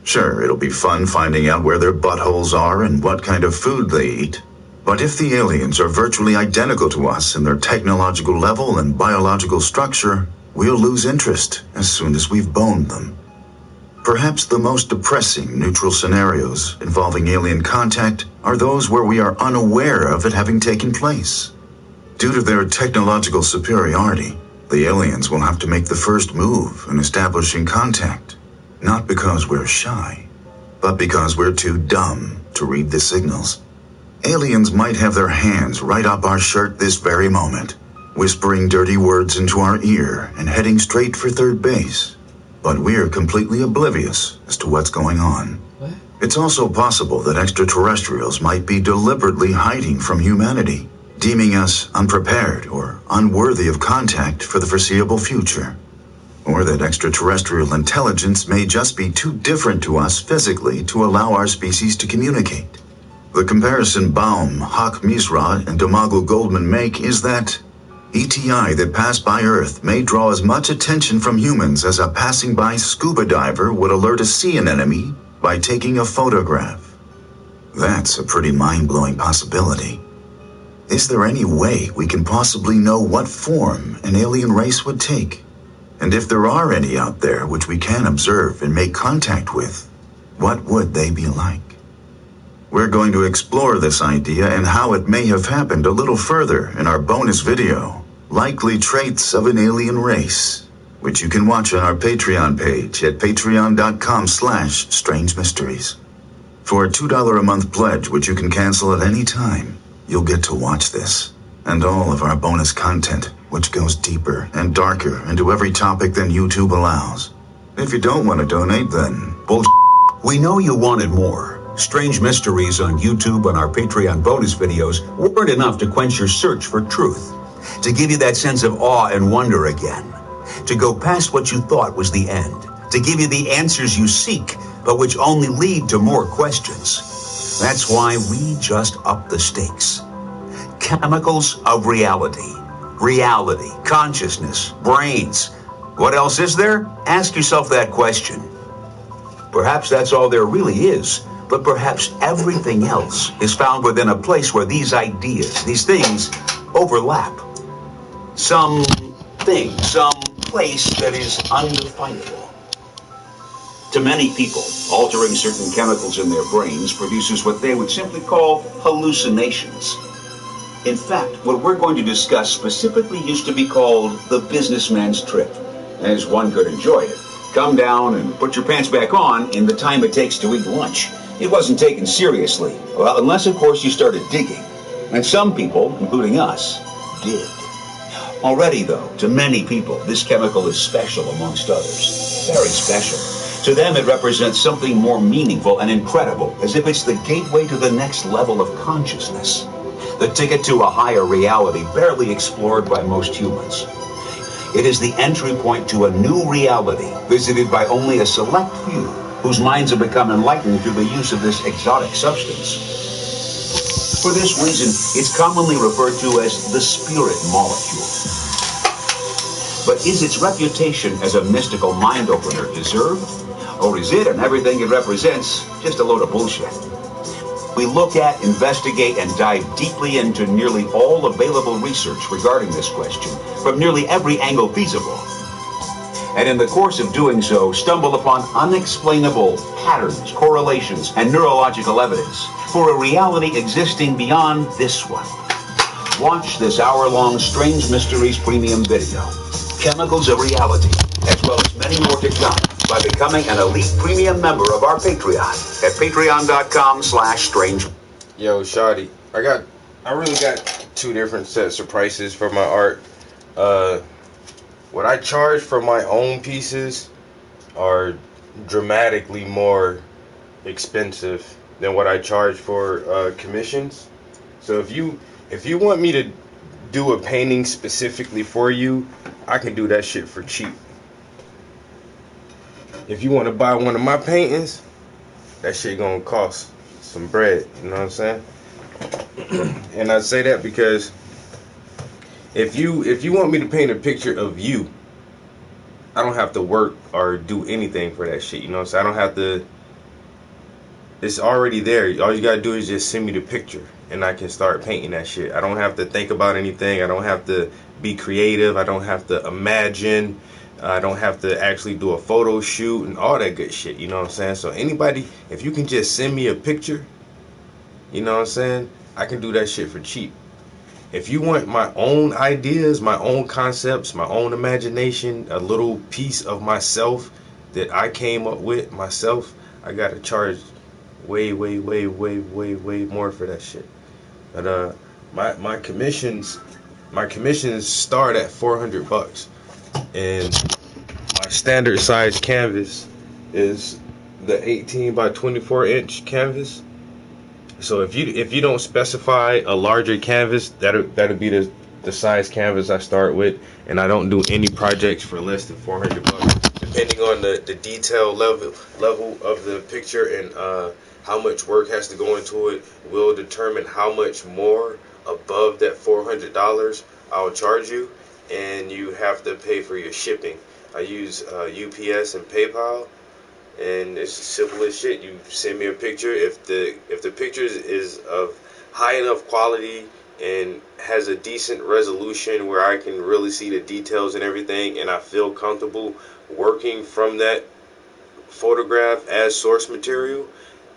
Sure, it'll be fun finding out where their buttholes are and what kind of food they eat. But if the aliens are virtually identical to us in their technological level and biological structure, we'll lose interest as soon as we've boned them. Perhaps the most depressing neutral scenarios involving alien contact are those where we are unaware of it having taken place. Due to their technological superiority, the aliens will have to make the first move in establishing contact, not because we're shy, but because we're too dumb to read the signals. Aliens might have their hands right up our shirt this very moment, whispering dirty words into our ear and heading straight for third base, but we're completely oblivious as to what's going on. It's also possible that extraterrestrials might be deliberately hiding from humanity, deeming us unprepared or unworthy of contact for the foreseeable future. Or that extraterrestrial intelligence may just be too different to us physically to allow our species to communicate. The comparison Baum, Hockmeister, and Domagoj Goldman make is that ETI that pass by Earth may draw as much attention from humans as a passing by scuba diver would alert a sea anemone by taking a photograph. That's a pretty mind-blowing possibility. Is there any way we can possibly know what form an alien race would take? And if there are any out there which we can observe and make contact with, what would they be like? We're going to explore this idea and how it may have happened a little further in our bonus video, Likely Traits of an Alien Race, which you can watch on our Patreon page at patreon.com/strangemysteries. For a $2 a month pledge, which you can cancel at any time, you'll get to watch this and all of our bonus content, which goes deeper and darker into every topic than YouTube allows. If you don't want to donate, then bullshit. We know you wanted more. Strange Mysteries on YouTube and our Patreon bonus videos weren't enough to quench your search for truth, to give you that sense of awe and wonder again, to go past what you thought was the end, to give you the answers you seek, but which only lead to more questions. That's why we just upped the stakes. Chemicals of reality. Reality, consciousness, brains. What else is there? Ask yourself that question. Perhaps that's all there really is, but perhaps everything else is found within a place where these ideas, these things, overlap. some thing, some place that is undefinable. To many people, altering certain chemicals in their brains produces what they would simply call hallucinations. In fact, what we're going to discuss specifically used to be called the businessman's trip, as one could enjoy it. Come down and put your pants back on in the time it takes to eat lunch. It wasn't taken seriously, well, unless of course you started digging. And some people, including us, did. Already though, to many people, this chemical is special amongst others. Very special. To them it represents something more meaningful and incredible, as if it's the gateway to the next level of consciousness. The ticket to a higher reality barely explored by most humans. It is the entry point to a new reality, visited by only a select few, whose minds have become enlightened through the use of this exotic substance. For this reason, it's commonly referred to as the spirit molecule. But is its reputation as a mystical mind opener deserved? Or is it, and everything it represents, just a load of bullshit? We look at, investigate, and dive deeply into nearly all available research regarding this question, from nearly every angle feasible. And in the course of doing so, stumble upon unexplainable patterns, correlations, and neurological evidence for a reality existing beyond this one. Watch this hour-long Strange Mysteries premium video, Chemicals of Reality, as well as many more to come, by becoming an elite premium member of our Patreon at patreon.com/strange. Yo, Shawty, I really got two different sets of prices for my art. What I charge for my own pieces are dramatically more expensive than what I charge for commissions. So if you want me to do a painting specifically for you, I can do that shit for cheap. If you want to buy one of my paintings, that shit gonna cost some bread, you know what I'm saying? And I say that because if you want me to paint a picture of you, I don't have to work or do anything for that shit, you know what I'm saying? I don't have to, it's already there. All you gotta do is just send me the picture and I can start painting that shit. I don't have to think about anything. I don't have to be creative. I don't have to imagine. I don't have to actually do a photo shoot and all that good shit, you know what I'm saying? So anybody, if you can just send me a picture, you know what I'm saying, I can do that shit for cheap. If you want my own ideas, my own concepts, my own imagination, a little piece of myself that I came up with myself, I gotta charge way more for that shit. But my commissions start at $400, and my standard size canvas is the 18 by 24 inch canvas. So if you don't specify a larger canvas, that'll be the size canvas I start with, and I don't do any projects for less than $400. Depending on the detail level of the picture and how much work has to go into it will determine how much more above that $400 I'll charge you, and you have to pay for your shipping. I use UPS and PayPal, and it's simple as shit. You send me a picture. If the picture is of high enough quality and has a decent resolution where I can really see the details and everything, and I feel comfortable working from that photograph as source material,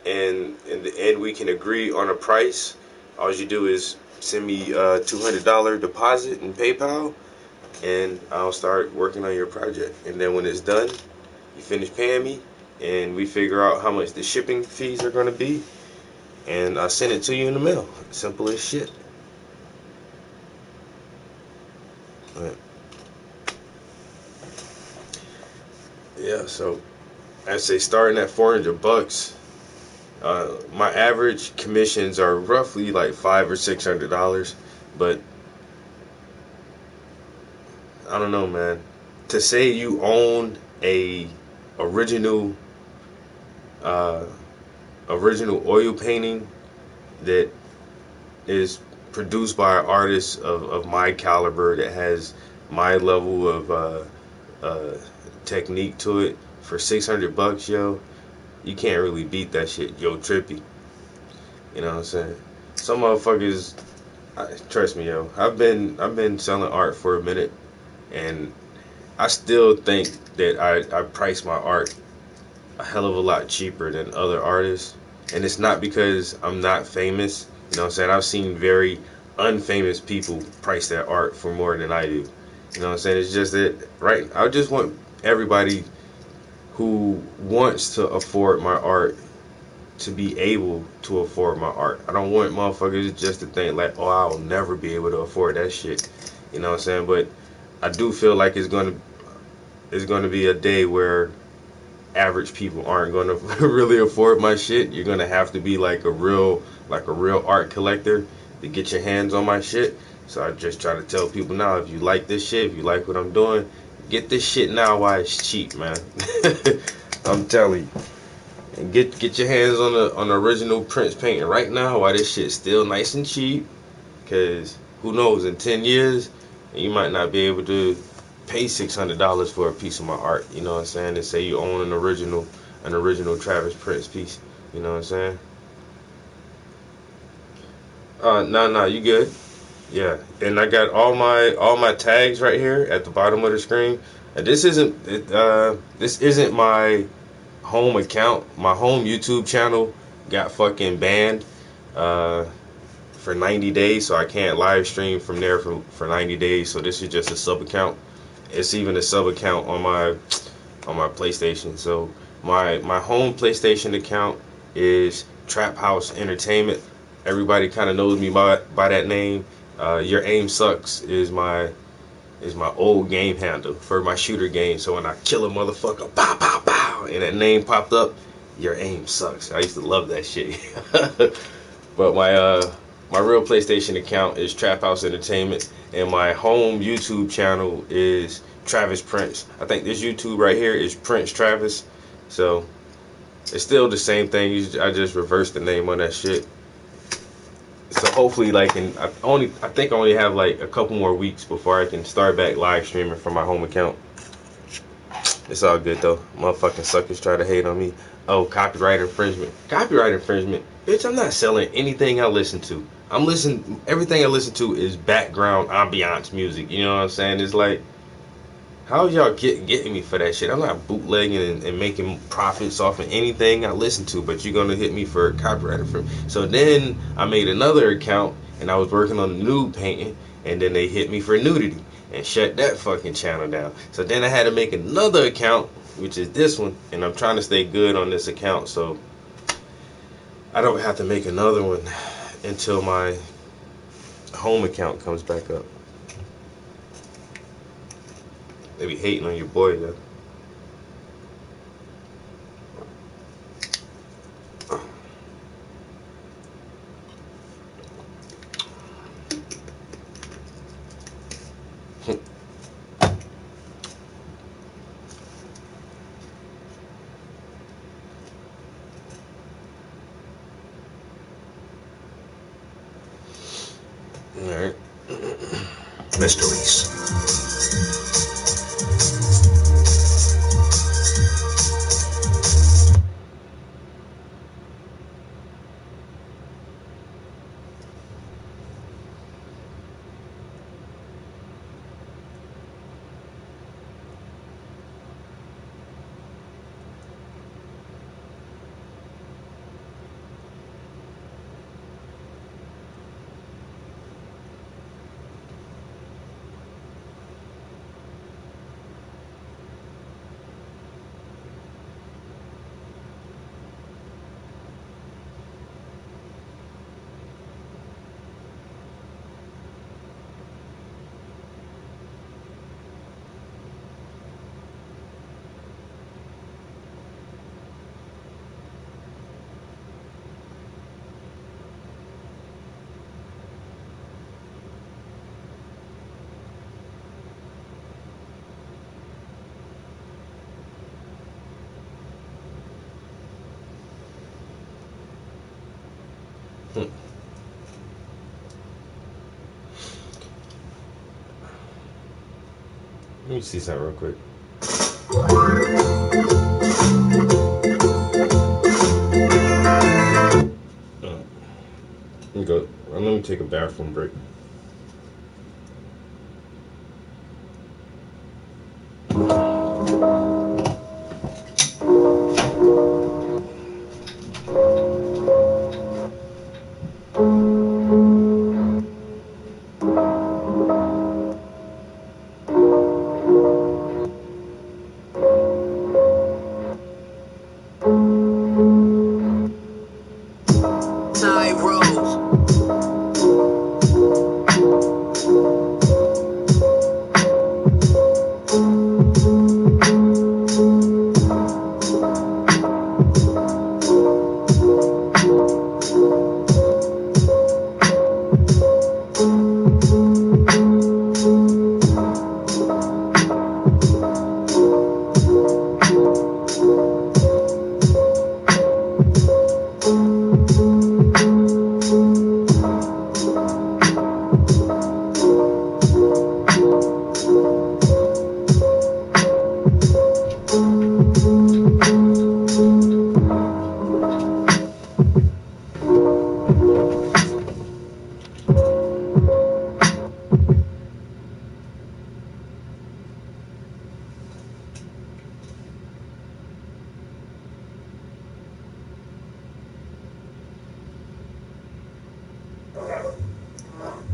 and in the end we can agree on a price, all you do is send me a $200 deposit in PayPal, and I'll start working on your project. And then when it's done, you finish paying me, and we figure out how much the shipping fees are going to be, and I send it to you in the mail. Simple as shit. Right. Yeah, so I say starting at $400. My average commissions are roughly like $500 or $600, but I don't know, man. To say you own a original oil painting that is produced by an artist of my caliber, that has my level of technique to it, for $600, yo, you can't really beat that shit. Yo, trippy. You know what I'm saying? Some motherfuckers, Trust me, yo. I've been selling art for a minute, and I still think that I price my art a hell of a lot cheaper than other artists. And it's not because I'm not famous. You know what I'm saying? I've seen very unfamous people price their art for more than I do. You know what I'm saying? It's just that, right? I just want everybody who wants to afford my art to be able to afford my art. I don't want motherfuckers just to think like, oh, I'll never be able to afford that shit. You know what I'm saying? But I do feel like it's gonna be a day where average people aren't gonna really afford my shit. You're gonna have to be like a real art collector to get your hands on my shit. So I just try to tell people now, if you like this shit, if you like what I'm doing, get this shit now while it's cheap, man. I'm telling you. And get your hands on the original Prince painting right now while this shit's still nice and cheap. Cause who knows, in 10 years, you might not be able to pay $600 for a piece of my art. You know what I'm saying? And say you own an original Travis Prince piece. You know what I'm saying? No, you good. Yeah, and I got all my tags right here at the bottom of the screen. And this isn't my home account. My home YouTube channel got fucking banned for 90 days, so I can't live stream from there for 90 days. So this is just a sub account. It's even a sub account on my PlayStation. So my home PlayStation account is Trap House Entertainment. Everybody kind of knows me by that name. Your Aim Sucks is my old game handle for my shooter game. So when I kill a motherfucker, pow pow pow, and that name popped up, Your Aim Sucks. I used to love that shit. But my real PlayStation account is Trap House Entertainment, and my home YouTube channel is Travis Prince. I think this YouTube right here is Prince Travis. So it's still the same thing. I just reversed the name on that shit. So hopefully, like, I think I only have like a couple more weeks before I can start back live streaming from my home account. It's all good though. Motherfucking suckers try to hate on me. Oh, copyright infringement. Copyright infringement. Bitch, I'm not selling anything I listen to. Everything I listen to is background ambiance music. You know what I'm saying? It's like, how y'all getting me for that shit? I'm not bootlegging and making profits off of anything I listen to, but you're gonna hit me for copyright infringement. So then I made another account and I was working on nude painting, and then they hit me for nudity and shut that fucking channel down. So then I had to make another account, which is this one, and I'm trying to stay good on this account so I don't have to make another one until my home account comes back up. They be hating on your boy, though. Alright. Mysteries. Let me see something real quick. Let me take a bathroom break.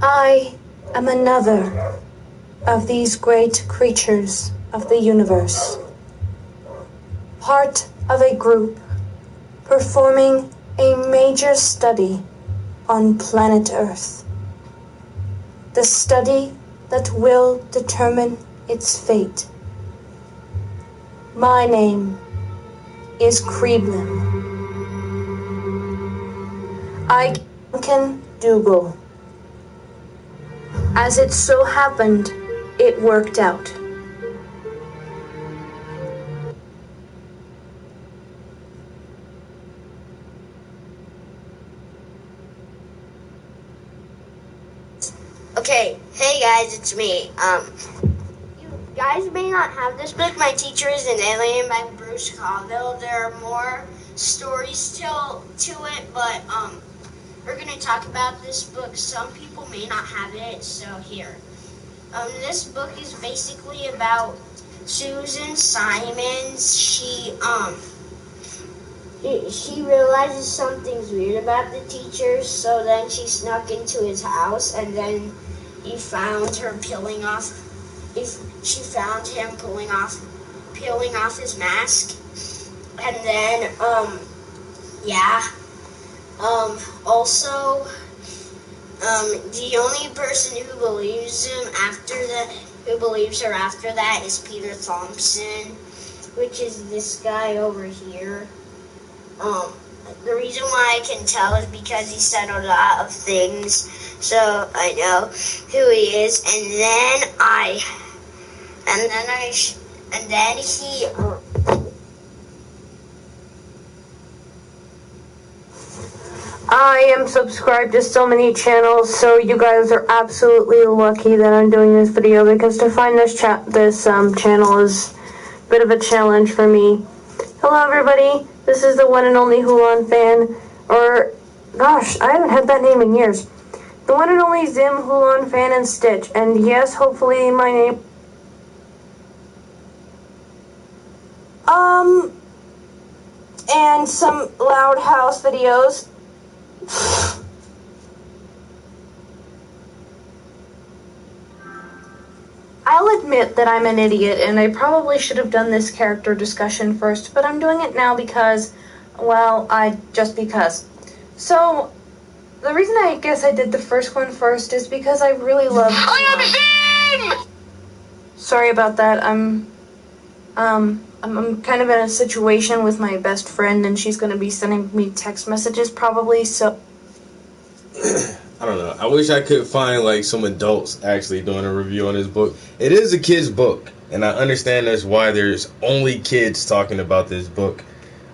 I am another of these great creatures of the universe, part of a group performing a major study on planet Earth. The study that will determine its fate. My name is Creedlin. I Duncan Dougal. As it so happened, it worked out. Okay, hey guys, it's me. You guys may not have this book. My Teacher is an Alien by Bruce Colville. There are more stories to it, but we're gonna talk about this book. Some people may not have it, so here. This book is basically about Susan Simons. She realizes something's weird about the teacher, so then she snuck into his house, and then he found her peeling off his mask, and then also the only person who believes her after that is Peter Thompson, which is this guy over here. The reason why I can tell is because he said a lot of things, so I know who he is. And then he. I am subscribed to so many channels, so you guys are absolutely lucky that I'm doing this video, because to find this channel is a bit of a challenge for me. Hello everybody, this is the one and only Hulan fan, or gosh, I haven't had that name in years. The one and only Zim, Hulan fan, and Stitch, and yes, hopefully my name... and some loud house videos. I'll admit that I'm an idiot, and I probably should have done this character discussion first, but I'm doing it now because, well, just because. So, the reason I guess I did the first one first is because I really love... I am him! Sorry about that, I'm kind of in a situation with my best friend, and she's gonna be sending me text messages probably, so... I don't know. I wish I could find like some adults actually doing a review on this book. It is a kid's book, and I understand that's why there's only kids talking about this book.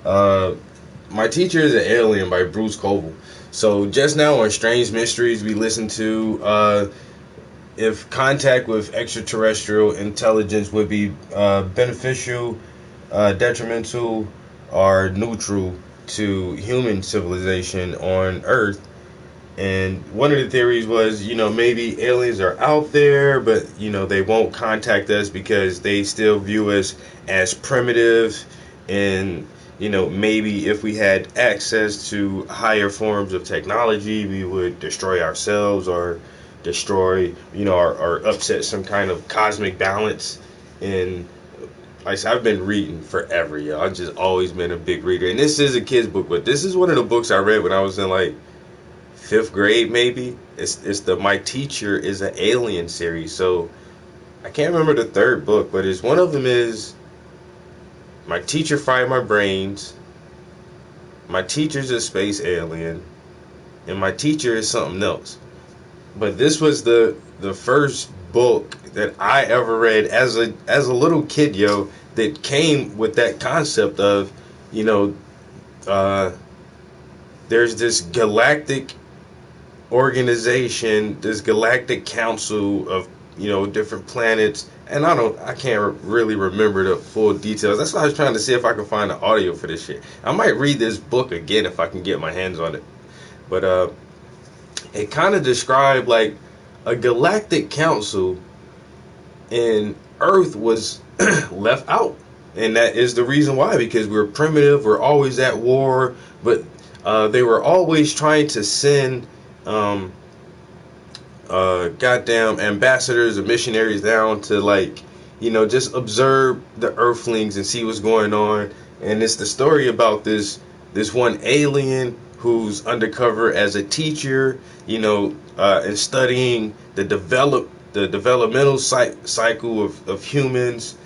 My Teacher is an Alien by Bruce Colville. So just now on Strange Mysteries, we listened to if contact with extraterrestrial intelligence would be beneficial, detrimental, or neutral to human civilization on Earth. And one of the theories was, maybe aliens are out there, but, they won't contact us because they still view us as primitive. And, maybe if we had access to higher forms of technology, we would destroy ourselves or destroy, or upset some kind of cosmic balance. And like I said, I've been reading forever, yo. I've just always been a big reader. And this is a kid's book, but this is one of the books I read when I was in like 5th grade, maybe. It's the My Teacher is an Alien series. So I can't remember the third book, but one of them is My Teacher Fried My Brains, My Teacher's a Space Alien, and My Teacher is something else. But this was the first book that I ever read as a little kid, yo, that came with that concept of, there's this galactic organization, this galactic council of, different planets, and I can't really remember the full details. That's why I was trying to see if I could find the audio for this shit. I might read this book again if I can get my hands on it. But it kind of described like a galactic council, and Earth was left out. And that is the reason why, because we're primitive, we're always at war, but they were always trying to send goddamn ambassadors or missionaries down to, like, just observe the Earthlings and see what's going on. And it's the story about this one alien who's undercover as a teacher, and studying the developmental cycle of humans.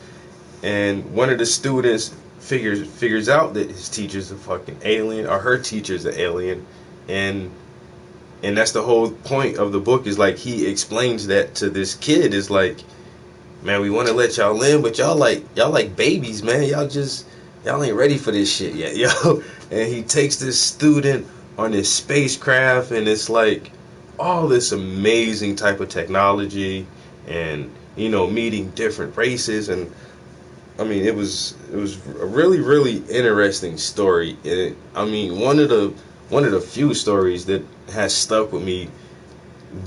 And one of the students figures out that his teacher's a fucking alien, or her teacher's an alien, and that's the whole point of the book. Is like he explains that to this kid. Is like, man, we want to let y'all in, but y'all like babies, man. Y'all ain't ready for this shit yet, yo. And he takes this student on this spacecraft, and it's like all this amazing type of technology, and meeting different races. And I mean, it was a really, really interesting story. And one of the few stories that has stuck with me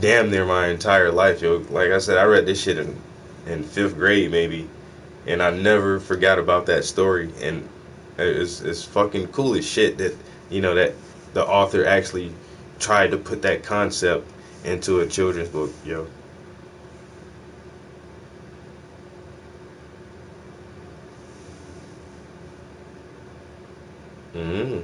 damn near my entire life, yo. Like I said, I read this shit in 5th grade maybe, and I never forgot about that story. And it's fucking cool as shit that that the author actually tried to put that concept into a children's book, yo. Mm-hmm.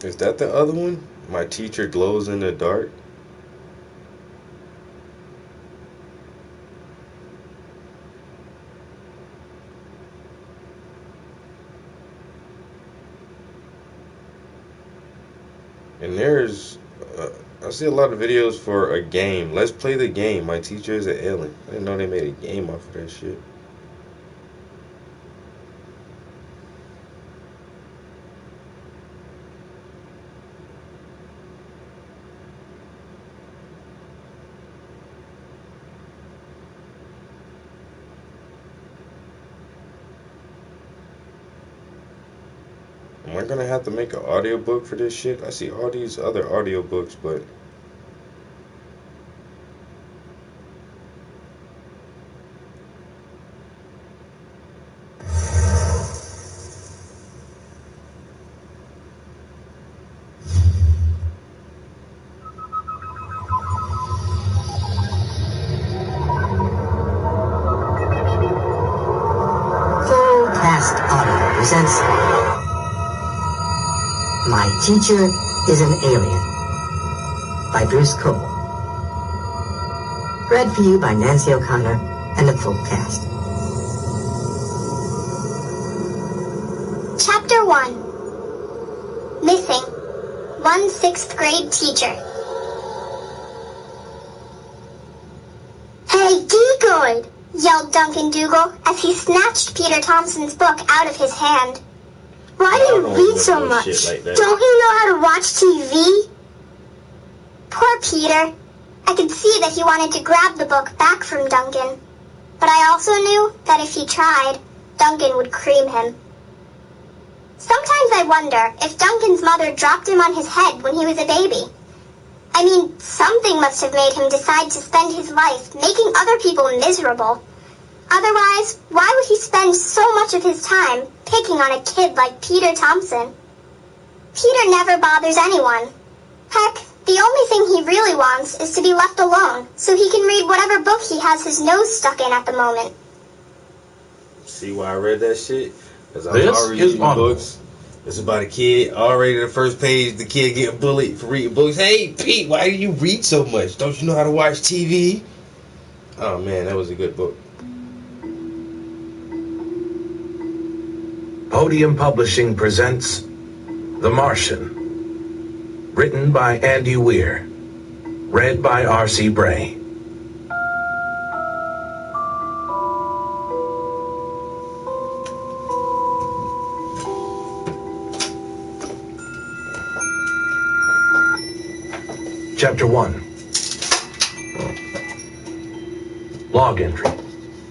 Is that the other one? My Teacher Glows in the Dark? And there's, I see a lot of videos for a game. Let's play the game. My Teacher is an Alien. I didn't know they made a game off of that shit. Am I gonna have to make an audiobook for this shit? I see all these other audiobooks, but Fast Audio presents My Teacher is an Alien by Bruce Cole. Read for you by Nancy O'Connor and the full cast. Chapter 1. Missing. One 6th grade teacher. Hey, Geekoid! Yelled Duncan Dougal as he snatched Peter Thompson's book out of his hand. Why do you read so much? Like don't you know how to watch TV? Poor Peter. I could see that he wanted to grab the book back from Duncan. But I also knew that if he tried, Duncan would cream him. Sometimes I wonder if Duncan's mother dropped him on his head when he was a baby. I mean, something must have made him decide to spend his life making other people miserable. Otherwise, why would he spend so much of his time picking on a kid like Peter Thompson? Peter never bothers anyone. Heck, the only thing he really wants is to be left alone so he can read whatever book he has his nose stuck in at the moment. See why I read that shit? Because I was already reading books. It's about a kid, already the first page, the kid getting bullied for reading books. Hey, Pete, why do you read so much? Don't you know how to watch TV? Oh, man, that was a good book. Podium Publishing presents The Martian. Written by Andy Weir. Read by R.C. Bray. Chapter 1. Log entry.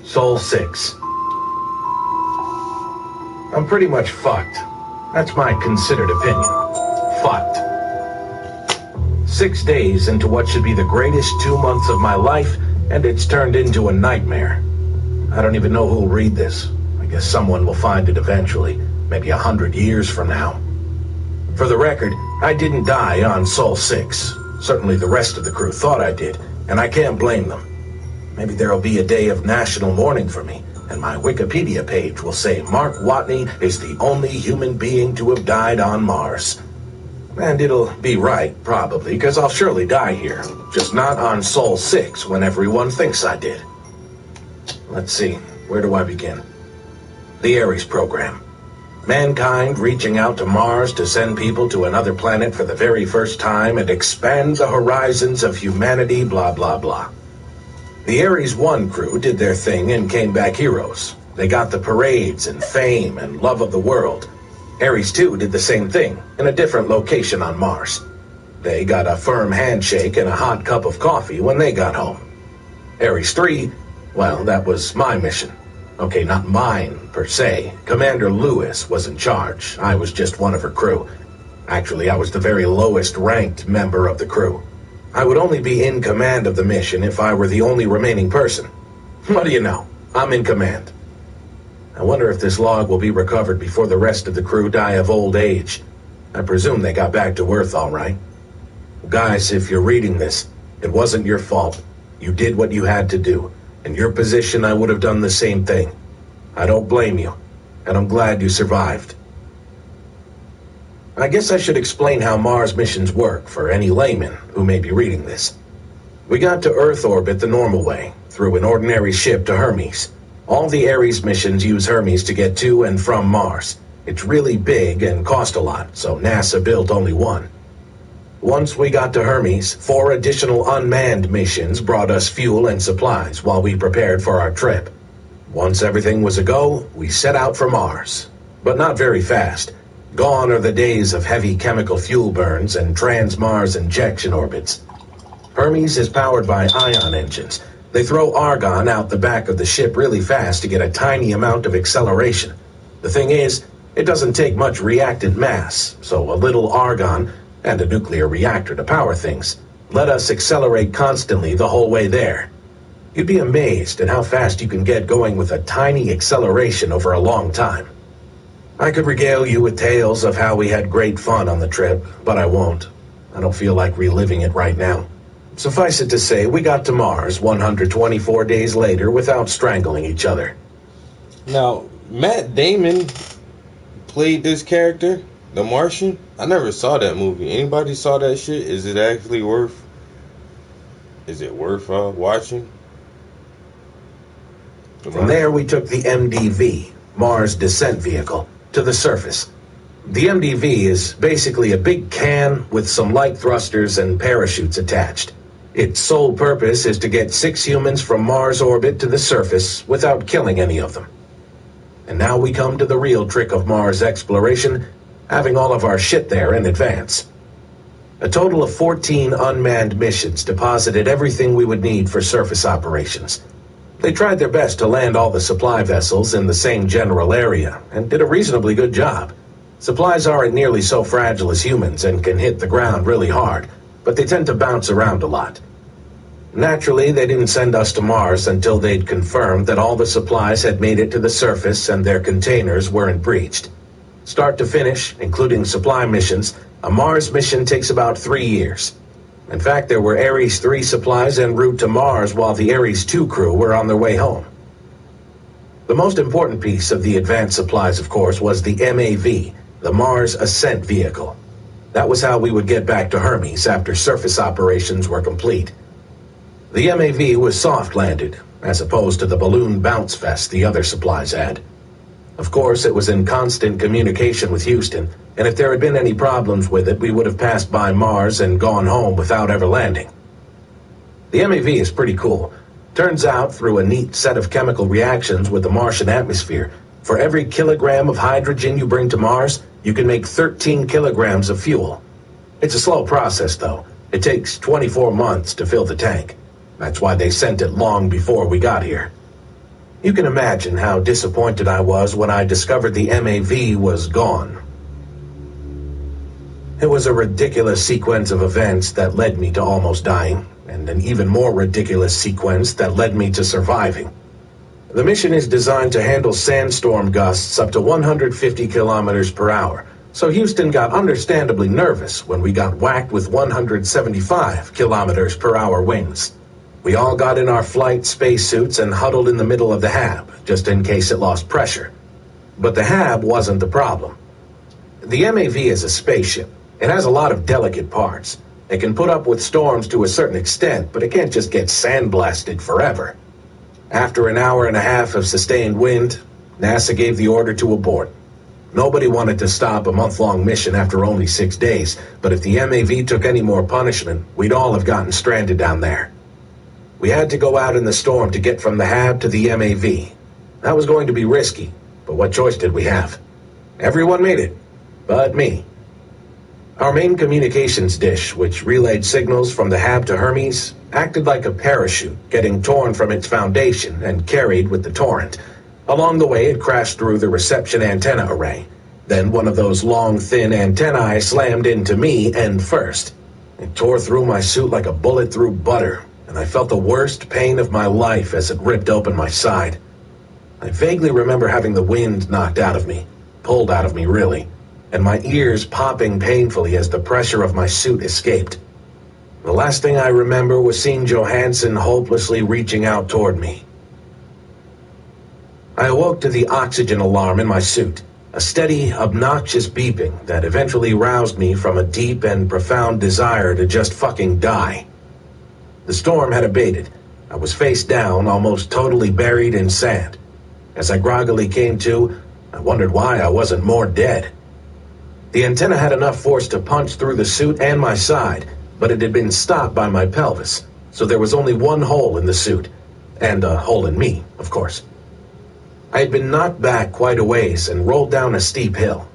Sol 6. I'm pretty much fucked. That's my considered opinion. Fucked. 6 days into what should be the greatest 2 months of my life, and it's turned into a nightmare. I don't even know who'll read this. I guess someone will find it eventually, maybe 100 years from now. For the record, I didn't die on Sol 6. Certainly the rest of the crew thought I did, and I can't blame them. Maybe there'll be a day of national mourning for me, and my Wikipedia page will say Mark Watney is the only human being to have died on Mars. And it'll be right, probably, because I'll surely die here, just not on Sol 6 when everyone thinks I did. Let's see, where do I begin? The Ares program. Mankind reaching out to Mars to send people to another planet for the very first time and expand the horizons of humanity, blah, blah, blah. The Ares 1 crew did their thing and came back heroes. They got the parades and fame and love of the world. Ares 2 did the same thing, in a different location on Mars. They got a firm handshake and a hot cup of coffee when they got home. Ares 3, well, that was my mission. Okay, not mine, per se. Commander Lewis was in charge. I was just one of her crew. Actually, I was the very lowest ranked member of the crew. I would only be in command of the mission if I were the only remaining person. What do you know? I'm in command. I wonder if this log will be recovered before the rest of the crew die of old age. I presume they got back to Earth all right. Guys, if you're reading this, it wasn't your fault. You did what you had to do. In your position, I would have done the same thing. I don't blame you, and I'm glad you survived. I guess I should explain how Mars missions work for any layman who may be reading this. We got to Earth orbit the normal way, through an ordinary ship to Hermes. All the Ares missions use Hermes to get to and from Mars. It's really big and cost a lot, so NASA built only one. Once we got to Hermes, 4 additional unmanned missions brought us fuel and supplies while we prepared for our trip. Once everything was a go, we set out for Mars. But not very fast. Gone are the days of heavy chemical fuel burns and trans-Mars injection orbits. Hermes is powered by ion engines. They throw argon out the back of the ship really fast to get a tiny amount of acceleration. The thing is, it doesn't take much reactant mass, so a little argon and a nuclear reactor to power things let us accelerate constantly the whole way there. You'd be amazed at how fast you can get going with a tiny acceleration over a long time. I could regale you with tales of how we had great fun on the trip, but I won't. I don't feel like reliving it right now. Suffice it to say, we got to Mars 124 days later without strangling each other. Now, Matt Damon played this character, the Martian. I never saw that movie. Anybody saw that shit? Is it actually worth? Is it worth watching? From there, we took the MDV, Mars Descent Vehicle, to the surface. The MDV is basically a big can with some light thrusters and parachutes attached. Its sole purpose is to get 6 humans from Mars orbit to the surface without killing any of them. And now we come to the real trick of Mars exploration, having all of our shit there in advance. A total of 14 unmanned missions deposited everything we would need for surface operations. They tried their best to land all the supply vessels in the same general area, and did a reasonably good job. Supplies aren't nearly so fragile as humans and can hit the ground really hard, but they tend to bounce around a lot. Naturally, they didn't send us to Mars until they'd confirmed that all the supplies had made it to the surface and their containers weren't breached. Start to finish, including supply missions, a Mars mission takes about 3 years. In fact, there were Ares 3 supplies en route to Mars while the Ares 2 crew were on their way home. The most important piece of the advanced supplies, of course, was the MAV, the Mars Ascent Vehicle. That was how we would get back to Hermes after surface operations were complete. The MAV was soft-landed, as opposed to the balloon bounce fest the other supplies had. Of course, it was in constant communication with Houston, and if there had been any problems with it, we would have passed by Mars and gone home without ever landing. The MAV is pretty cool. Turns out, through a neat set of chemical reactions with the Martian atmosphere, for every kilogram of hydrogen you bring to Mars, you can make 13 kilograms of fuel. It's a slow process, though. It takes 24 months to fill the tank. That's why they sent it long before we got here. You can imagine how disappointed I was when I discovered the MAV was gone. It was a ridiculous sequence of events that led me to almost dying, and an even more ridiculous sequence that led me to surviving. The mission is designed to handle sandstorm gusts up to 150 kilometers per hour, so Houston got understandably nervous when we got whacked with 175 kilometers per hour winds. We all got in our flight spacesuits and huddled in the middle of the HAB, just in case it lost pressure. But the HAB wasn't the problem. The MAV is a spaceship. It has a lot of delicate parts. It can put up with storms to a certain extent, but it can't just get sandblasted forever. After an hour and a half of sustained wind, NASA gave the order to abort. Nobody wanted to stop a month-long mission after only 6 days, but if the MAV took any more punishment, we'd all have gotten stranded down there. We had to go out in the storm to get from the HAB to the MAV. That was going to be risky, but what choice did we have? Everyone made it, but me. Our main communications dish, which relayed signals from the HAB to Hermes, acted like a parachute, getting torn from its foundation and carried with the torrent. Along the way, it crashed through the reception antenna array. Then one of those long, thin antennae slammed into me end first. It tore through my suit like a bullet through butter, and I felt the worst pain of my life as it ripped open my side. I vaguely remember having the wind knocked out of me, pulled out of me really, and my ears popping painfully as the pressure of my suit escaped. The last thing I remember was seeing Johansson hopelessly reaching out toward me. I awoke to the oxygen alarm in my suit, a steady, obnoxious beeping that eventually roused me from a deep and profound desire to just fucking die. The storm had abated. I was face down, almost totally buried in sand. As I groggily came to, I wondered why I wasn't more dead. The antenna had enough force to punch through the suit and my side, but it had been stopped by my pelvis, so there was only one hole in the suit, and a hole in me, of course. I had been knocked back quite a ways and rolled down a steep hill.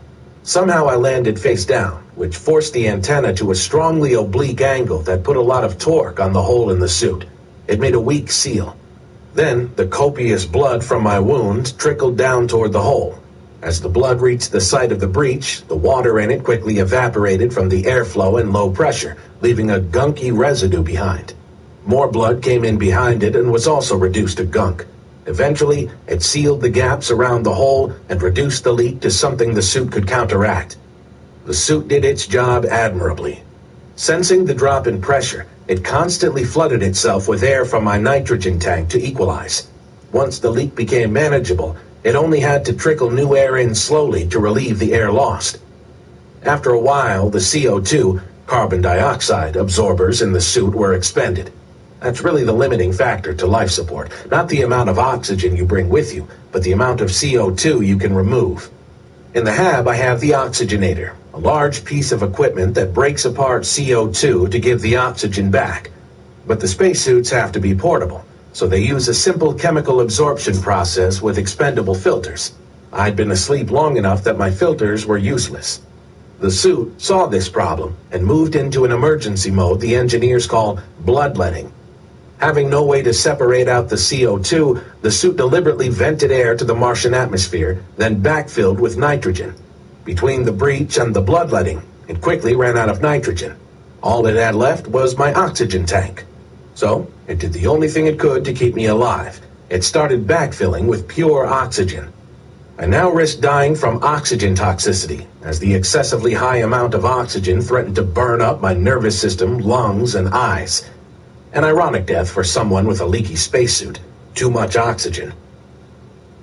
Somehow I landed face down, which forced the antenna to a strongly oblique angle that put a lot of torque on the hole in the suit. It made a weak seal. Then, the copious blood from my wound trickled down toward the hole. As the blood reached the site of the breach, the water in it quickly evaporated from the airflow and low pressure, leaving a gunky residue behind. More blood came in behind it and was also reduced to gunk. Eventually, it sealed the gaps around the hole and reduced the leak to something the suit could counteract. The suit did its job admirably. Sensing the drop in pressure, it constantly flooded itself with air from my nitrogen tank to equalize. Once the leak became manageable, It only had to trickle new air in slowly to relieve the air lost. After a while, the CO2, carbon dioxide, absorbers in the suit were expended. That's really the limiting factor to life support. Not the amount of oxygen you bring with you, but the amount of CO2 you can remove. In the hab, I have the oxygenator, a large piece of equipment that breaks apart CO2 to give the oxygen back. But the spacesuits have to be portable, so they use a simple chemical absorption process with expendable filters. I'd been asleep long enough that my filters were useless. The suit saw this problem and moved into an emergency mode the engineers call bloodletting. Having no way to separate out the CO2, the suit deliberately vented air to the Martian atmosphere, then backfilled with nitrogen. Between the breach and the bloodletting, it quickly ran out of nitrogen. All it had left was my oxygen tank. So, it did the only thing it could to keep me alive. It started backfilling with pure oxygen. I now risked dying from oxygen toxicity, as the excessively high amount of oxygen threatened to burn up my nervous system, lungs, and eyes. An ironic death for someone with a leaky spacesuit. Too much oxygen.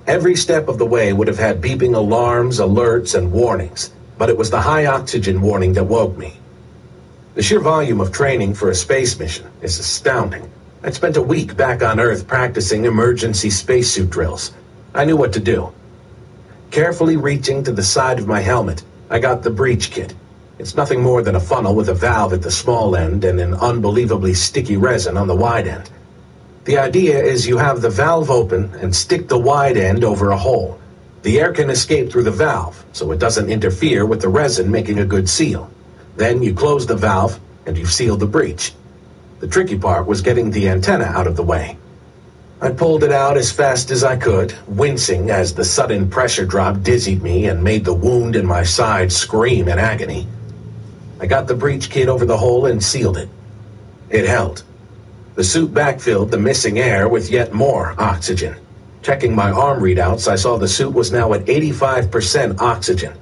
Every step of the way would have had beeping alarms, alerts, and warnings, but it was the high oxygen warning that woke me. The sheer volume of training for a space mission is astounding. I'd spent a week back on Earth practicing emergency spacesuit drills. I knew what to do. Carefully reaching to the side of my helmet, I got the breach kit. It's nothing more than a funnel with a valve at the small end and an unbelievably sticky resin on the wide end. The idea is you have the valve open and stick the wide end over a hole. The air can escape through the valve, so it doesn't interfere with the resin making a good seal. Then you close the valve, and you've sealed the breach. The tricky part was getting the antenna out of the way. I pulled it out as fast as I could, wincing as the sudden pressure drop dizzied me and made the wound in my side scream in agony. I got the breach kit over the hole and sealed it. It held. The suit backfilled the missing air with yet more oxygen. Checking my arm readouts, I saw the suit was now at 85% oxygen.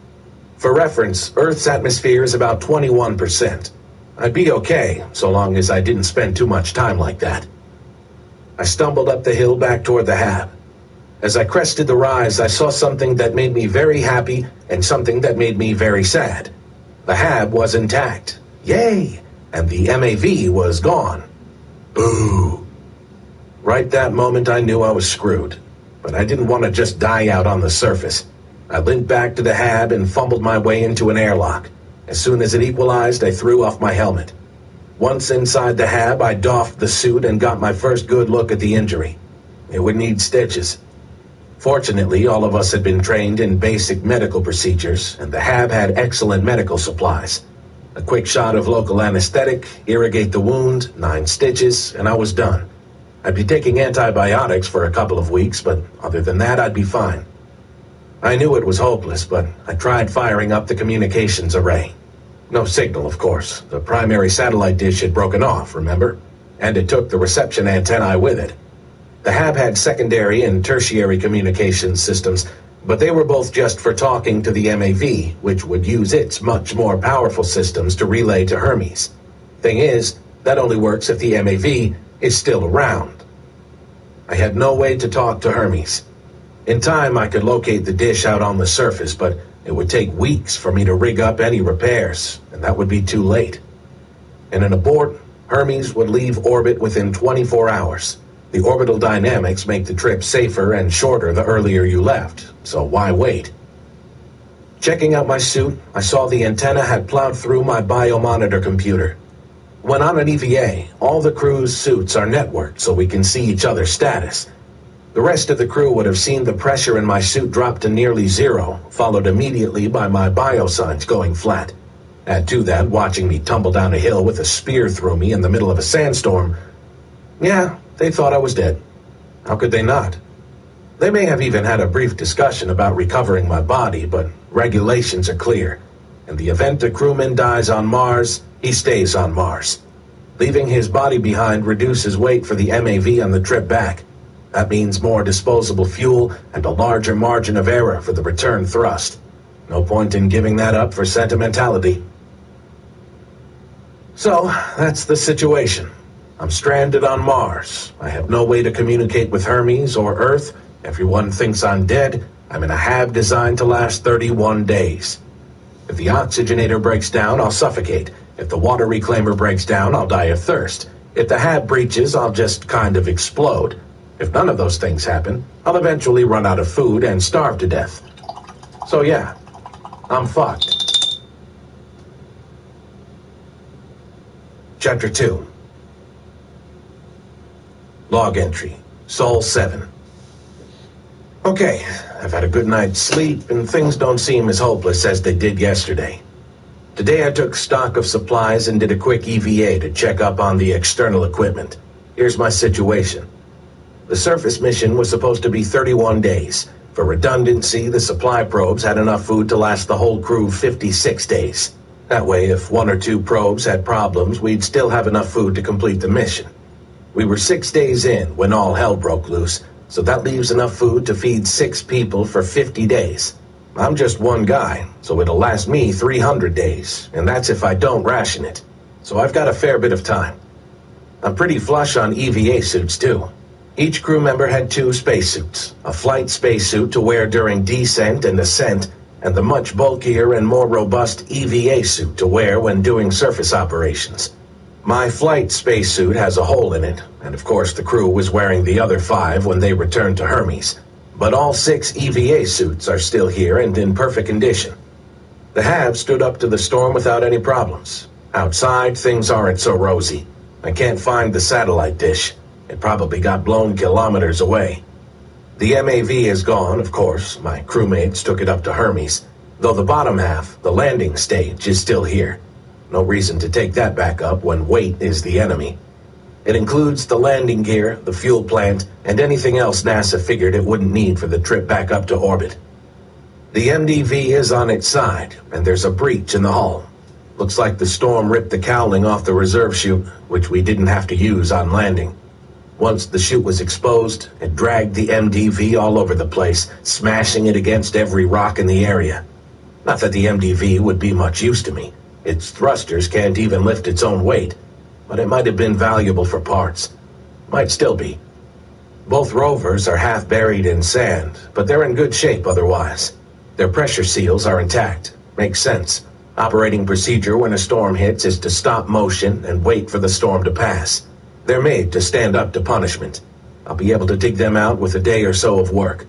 For reference, Earth's atmosphere is about 21%. I'd be okay, so long as I didn't spend too much time like that. I stumbled up the hill back toward the hab. As I crested the rise, I saw something that made me very happy and something that made me very sad. The hab was intact. Yay! And the MAV was gone. Boo! Right that moment I knew I was screwed. But I didn't want to just die out on the surface. I limped back to the hab and fumbled my way into an airlock. As soon as it equalized, I threw off my helmet. Once inside the hab, I doffed the suit and got my first good look at the injury. It would need stitches. Fortunately, all of us had been trained in basic medical procedures, and the hab had excellent medical supplies. A quick shot of local anesthetic, irrigate the wound, 9 stitches, and I was done. I'd be taking antibiotics for a couple of weeks, but other than that, I'd be fine. I knew it was hopeless, but I tried firing up the communications array. No signal, of course. The primary satellite dish had broken off, remember? And it took the reception antennae with it. The hab had secondary and tertiary communications systems, but they were both just for talking to the MAV, which would use its much more powerful systems to relay to Hermes. Thing is, that only works if the MAV is still around. I had no way to talk to Hermes. In time, I could locate the dish out on the surface, but it would take weeks for me to rig up any repairs, and that would be too late. In an abort, Hermes would leave orbit within 24 hours. The orbital dynamics make the trip safer and shorter the earlier you left, so why wait? Checking out my suit, I saw the antenna had plowed through my biomonitor computer. When on an EVA, all the crew's suits are networked so we can see each other's status. The rest of the crew would have seen the pressure in my suit drop to nearly 0, followed immediately by my biosigns going flat. Add to that, watching me tumble down a hill with a spear through me in the middle of a sandstorm. Yeah, they thought I was dead. How could they not? They may have even had a brief discussion about recovering my body, but regulations are clear. In the event a crewman dies on Mars, he stays on Mars. Leaving his body behind reduces weight for the MAV on the trip back. That means more disposable fuel and a larger margin of error for the return thrust. No point in giving that up for sentimentality. So, that's the situation. I'm stranded on Mars. I have no way to communicate with Hermes or Earth, Everyone thinks I'm dead. I'm in a hab designed to last 31 days. If the oxygenator breaks down, I'll suffocate. If the water reclaimer breaks down, I'll die of thirst. If the hab breaches, I'll just kind of explode. If none of those things happen, I'll eventually run out of food and starve to death. So yeah, I'm fucked. Chapter 2. Log entry. Sol 7. Okay, I've had a good night's sleep, and things don't seem as hopeless as they did yesterday. Today I took stock of supplies and did a quick EVA to check up on the external equipment. Here's my situation. The surface mission was supposed to be 31 days. For redundancy, the supply probes had enough food to last the whole crew 56 days. That way, if 1 or 2 probes had problems, we'd still have enough food to complete the mission. We were 6 days in when all hell broke loose, so that leaves enough food to feed 6 people for 50 days. I'm just one guy, so it'll last me 300 days, and that's if I don't ration it. So I've got a fair bit of time. I'm pretty flush on EVA suits, too. Each crew member had 2 spacesuits, a flight spacesuit to wear during descent and ascent, and the much bulkier and more robust EVA suit to wear when doing surface operations. My flight spacesuit has a hole in it, and of course the crew was wearing the other 5 when they returned to Hermes. But all 6 EVA suits are still here and in perfect condition. The hab stood up to the storm without any problems. Outside, things aren't so rosy. I can't find the satellite dish. It probably got blown kilometers away. The MAV is gone, of course. My crewmates took it up to Hermes, though the bottom half, the landing stage, is still here. No reason to take that back up when weight is the enemy. It includes the landing gear, the fuel plant, and anything else NASA figured it wouldn't need for the trip back up to orbit. The MDV is on its side, and there's a breach in the hull. Looks like the storm ripped the cowling off the reserve chute, which we didn't have to use on landing. Once the chute was exposed, it dragged the MDV all over the place, smashing it against every rock in the area. Not that the MDV would be much use to me. Its thrusters can't even lift its own weight, but it might have been valuable for parts. Might still be. Both rovers are half buried in sand, but they're in good shape otherwise. Their pressure seals are intact. Makes sense. Operating procedure when a storm hits is to stop motion and wait for the storm to pass. They're made to stand up to punishment. I'll be able to dig them out with a day or so of work.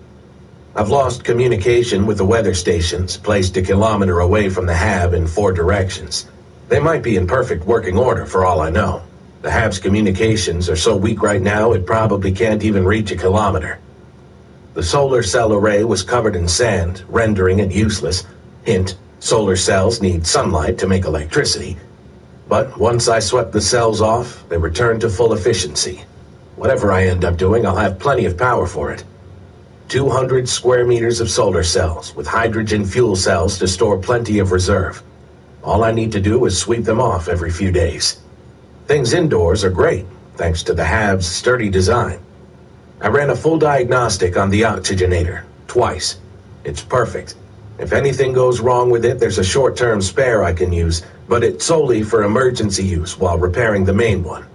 I've lost communication with the weather stations, placed a kilometer away from the hab in 4 directions. They might be in perfect working order for all I know. The hab's communications are so weak right now it probably can't even reach a kilometer. The solar cell array was covered in sand, rendering it useless. Hint, solar cells need sunlight to make electricity. But once I swept the cells off, they returned to full efficiency. Whatever I end up doing, I'll have plenty of power for it. 200 square meters of solar cells with hydrogen fuel cells to store plenty of reserve. All I need to do is sweep them off every few days. Things indoors are great, thanks to the hab's sturdy design. I ran a full diagnostic on the oxygenator, twice. It's perfect. If anything goes wrong with it, there's a short-term spare I can use, but it's solely for emergency use while repairing the main one.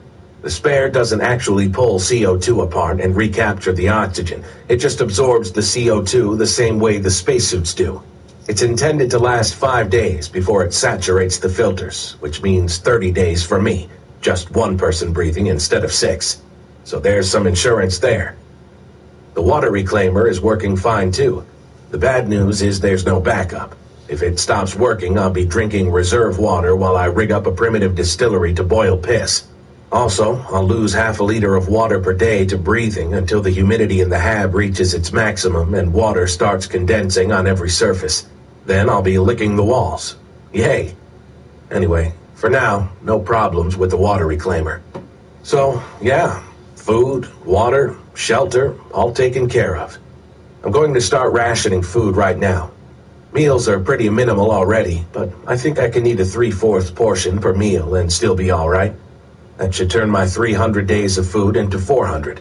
The spare doesn't actually pull CO2 apart and recapture the oxygen. It just absorbs the CO2 the same way the spacesuits do. It's intended to last 5 days before it saturates the filters, which means 30 days for me. Just 1 person breathing instead of 6. So there's some insurance there. The water reclaimer is working fine too. The bad news is there's no backup. If it stops working, I'll be drinking reserve water while I rig up a primitive distillery to boil piss. Also, I'll lose half a liter of water per day to breathing until the humidity in the hab reaches its maximum and water starts condensing on every surface. Then I'll be licking the walls. Yay! Anyway, for now, no problems with the water reclaimer. So, yeah, food, water, shelter, all taken care of. I'm going to start rationing food right now. Meals are pretty minimal already, but I think I can eat a 3/4 portion per meal and still be all right. That should turn my 300 days of food into 400.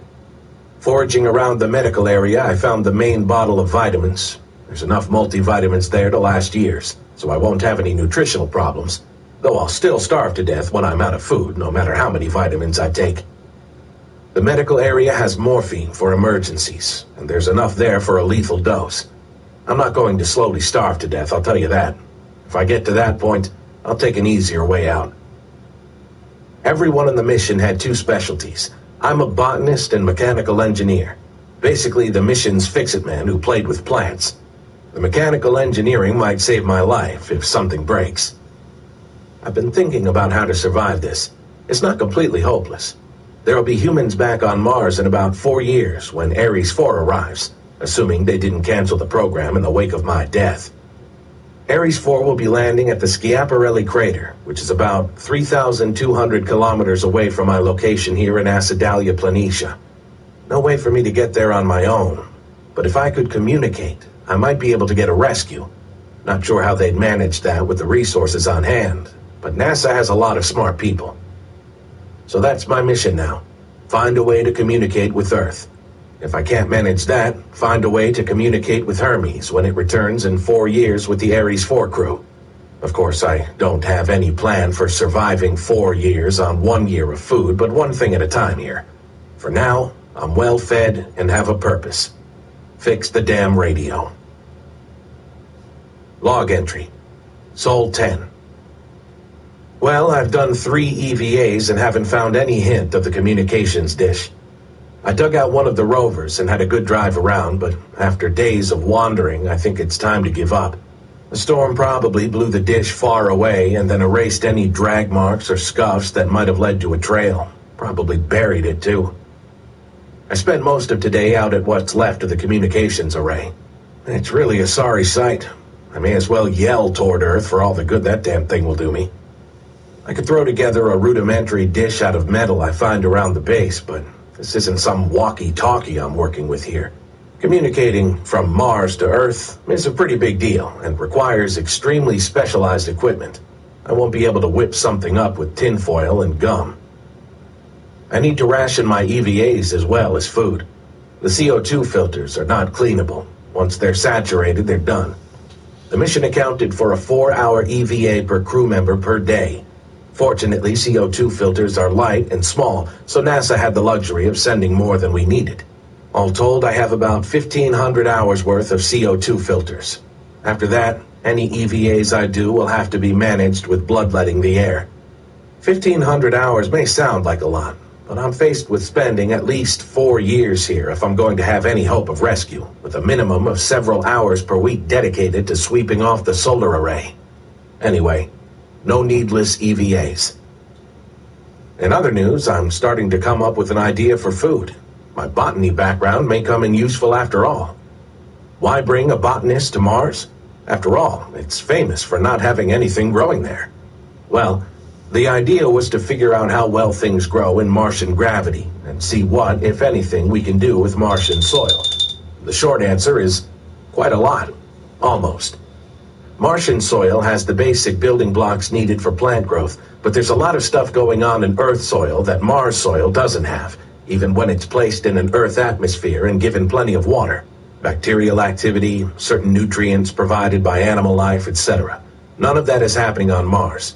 Foraging around the medical area, I found the main bottle of vitamins. There's enough multivitamins there to last years, so I won't have any nutritional problems, though I'll still starve to death when I'm out of food, no matter how many vitamins I take. The medical area has morphine for emergencies, and there's enough there for a lethal dose. I'm not going to slowly starve to death, I'll tell you that. If I get to that point, I'll take an easier way out. Everyone on the mission had two specialties. I'm a botanist and mechanical engineer. Basically, the mission's fix-it man who played with plants. The mechanical engineering might save my life if something breaks. I've been thinking about how to survive this. It's not completely hopeless. There will be humans back on Mars in about 4 years when Ares 4 arrives, assuming they didn't cancel the program in the wake of my death. Ares 4 will be landing at the Schiaparelli crater, which is about 3,200 kilometers away from my location here in Acidalia Planitia. No way for me to get there on my own, but if I could communicate, I might be able to get a rescue. Not sure how they'd manage that with the resources on hand, but NASA has a lot of smart people. So that's my mission now. Find a way to communicate with Earth. If I can't manage that, find a way to communicate with Hermes when it returns in 4 years with the Ares 4 crew. Of course, I don't have any plan for surviving 4 years on 1 year of food, but one thing at a time here. For now, I'm well fed and have a purpose. Fix the damn radio. Log entry. Sol 10. Well, I've done 3 EVAs and haven't found any hint of the communications dish. I dug out one of the rovers and had a good drive around, but after days of wandering, I think it's time to give up. The storm probably blew the dish far away and then erased any drag marks or scuffs that might have led to a trail. Probably buried it, too. I spent most of today out at what's left of the communications array. It's really a sorry sight. I may as well yell toward Earth for all the good that damn thing will do me. I could throw together a rudimentary dish out of metal I find around the base, but this isn't some walkie-talkie I'm working with here. Communicating from Mars to Earth is a pretty big deal and requires extremely specialized equipment. I won't be able to whip something up with tinfoil and gum. I need to ration my EVAs as well as food. The CO2 filters are not cleanable. Once they're saturated, they're done. The mission accounted for a 4-hour EVA per crew member per day. Fortunately, CO2 filters are light and small, so NASA had the luxury of sending more than we needed. All told, I have about 1,500 hours worth of CO2 filters. After that, any EVAs I do will have to be managed with bloodletting the air. 1,500 hours may sound like a lot, but I'm faced with spending at least 4 years here if I'm going to have any hope of rescue, with a minimum of several hours per week dedicated to sweeping off the solar array. Anyway, no needless EVAs. In other news, I'm starting to come up with an idea for food. My botany background may come in useful after all. Why bring a botanist to Mars? After all, it's famous for not having anything growing there. Well, the idea was to figure out how well things grow in Martian gravity and see what, if anything, we can do with Martian soil. The short answer is quite a lot. Almost. Martian soil has the basic building blocks needed for plant growth, but there's a lot of stuff going on in Earth soil that Mars soil doesn't have, even when it's placed in an Earth atmosphere and given plenty of water. Bacterial activity, certain nutrients provided by animal life, etc. None of that is happening on Mars.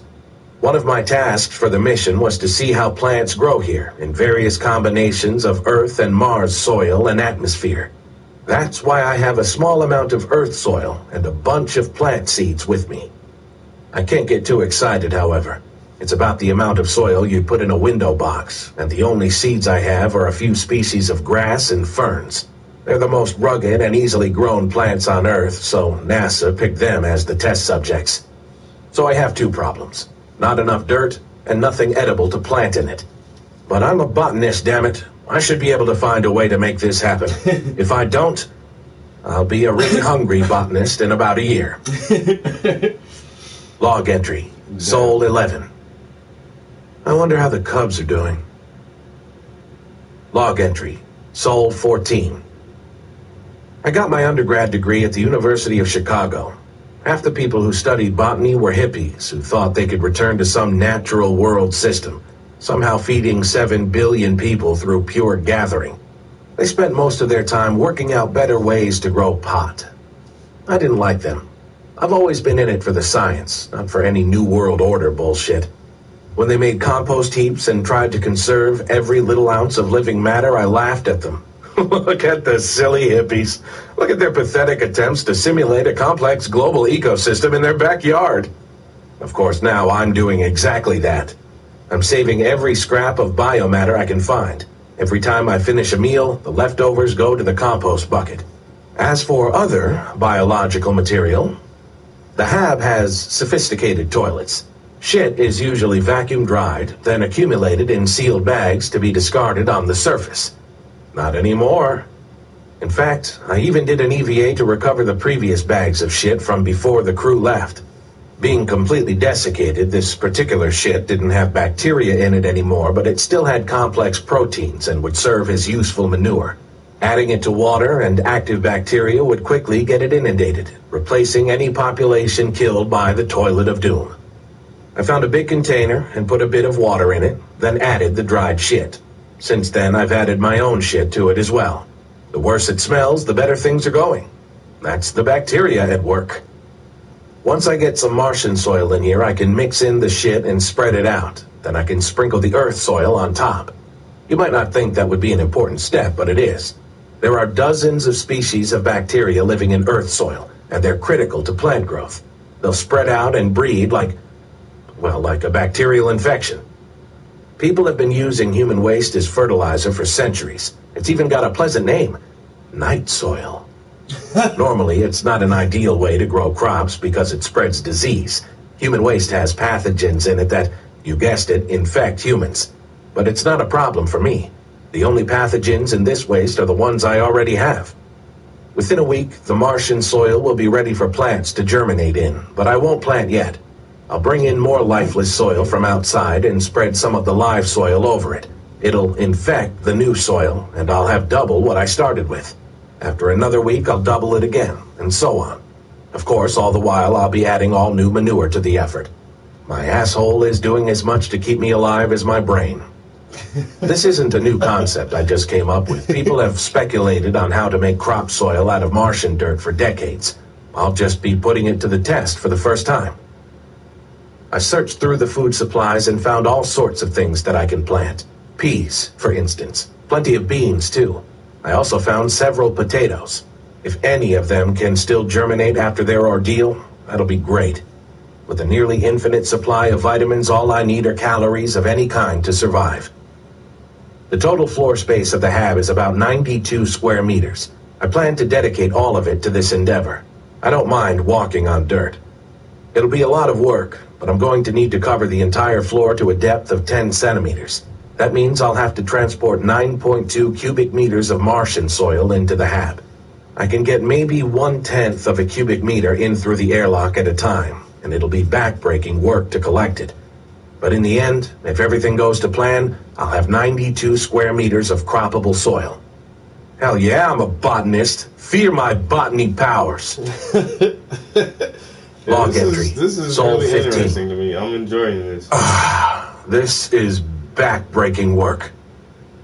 One of my tasks for the mission was to see how plants grow here in various combinations of Earth and Mars soil and atmosphere. That's why I have a small amount of Earth soil and a bunch of plant seeds with me. I can't get too excited, however. It's about the amount of soil you'd put in a window box, and the only seeds I have are a few species of grass and ferns. They're the most rugged and easily grown plants on Earth, so NASA picked them as the test subjects. So I have 2 problems. Not enough dirt, and nothing edible to plant in it. But I'm a botanist, damn it. I should be able to find a way to make this happen. If I don't, I'll be a really hungry botanist in about a year. Log entry. Sol 11. I wonder how the Cubs are doing. Log entry. Sol 14. I got my undergrad degree at the University of Chicago. Half the people who studied botany were hippies who thought they could return to some natural world system, somehow feeding 7 billion people through pure gathering. They spent most of their time working out better ways to grow pot. I didn't like them. I've always been in it for the science, not for any New World Order bullshit. When they made compost heaps and tried to conserve every little ounce of living matter, I laughed at them. Look at the silly hippies. Look at their pathetic attempts to simulate a complex global ecosystem in their backyard. Of course, now I'm doing exactly that. I'm saving every scrap of biomatter I can find. Every time I finish a meal, the leftovers go to the compost bucket. As for other biological material, the Hab has sophisticated toilets. Shit is usually vacuum dried, then accumulated in sealed bags to be discarded on the surface. Not anymore. In fact, I even did an EVA to recover the previous bags of shit from before the crew left. Being completely desiccated, this particular shit didn't have bacteria in it anymore, but it still had complex proteins and would serve as useful manure. Adding it to water and active bacteria would quickly get it inundated, replacing any population killed by the Toilet of Doom. I found a big container and put a bit of water in it, then added the dried shit. Since then, I've added my own shit to it as well. The worse it smells, the better things are going. That's the bacteria at work. Once I get some Martian soil in here, I can mix in the shit and spread it out. Then I can sprinkle the Earth soil on top. You might not think that would be an important step, but it is. There are dozens of species of bacteria living in Earth soil, and they're critical to plant growth. They'll spread out and breed like a bacterial infection. People have been using human waste as fertilizer for centuries. It's even got a pleasant name, night soil. Normally, it's not an ideal way to grow crops because it spreads disease. Human waste has pathogens in it that, you guessed it, infect humans. But it's not a problem for me. The only pathogens in this waste are the ones I already have. Within a week, the Martian soil will be ready for plants to germinate in, but I won't plant yet. I'll bring in more lifeless soil from outside and spread some of the live soil over it. It'll infect the new soil, and I'll have double what I started with. After another week, I'll double it again, and so on. Of course, all the while, I'll be adding all new manure to the effort. My asshole is doing as much to keep me alive as my brain. This isn't a new concept I just came up with. People have speculated on how to make crop soil out of Martian dirt for decades. I'll just be putting it to the test for the first time. I searched through the food supplies and found all sorts of things that I can plant. Peas, for instance. Plenty of beans, too. I also found several potatoes. If any of them can still germinate after their ordeal, that'll be great. With a nearly infinite supply of vitamins, all I need are calories of any kind to survive. The total floor space of the Hab is about 92 square meters. I plan to dedicate all of it to this endeavor. I don't mind walking on dirt. It'll be a lot of work, but I'm going to need to cover the entire floor to a depth of 10 centimeters. That means I'll have to transport 9.2 cubic meters of Martian soil into the Hab. I can get maybe 1/10 of a cubic meter in through the airlock at a time, and it'll be backbreaking work to collect it. But in the end, if everything goes to plan, I'll have 92 square meters of croppable soil. Hell yeah, I'm a botanist. Fear my botany powers. Log entry. This is Sol really 15. interesting to me. I'm enjoying this. This is back-breaking work.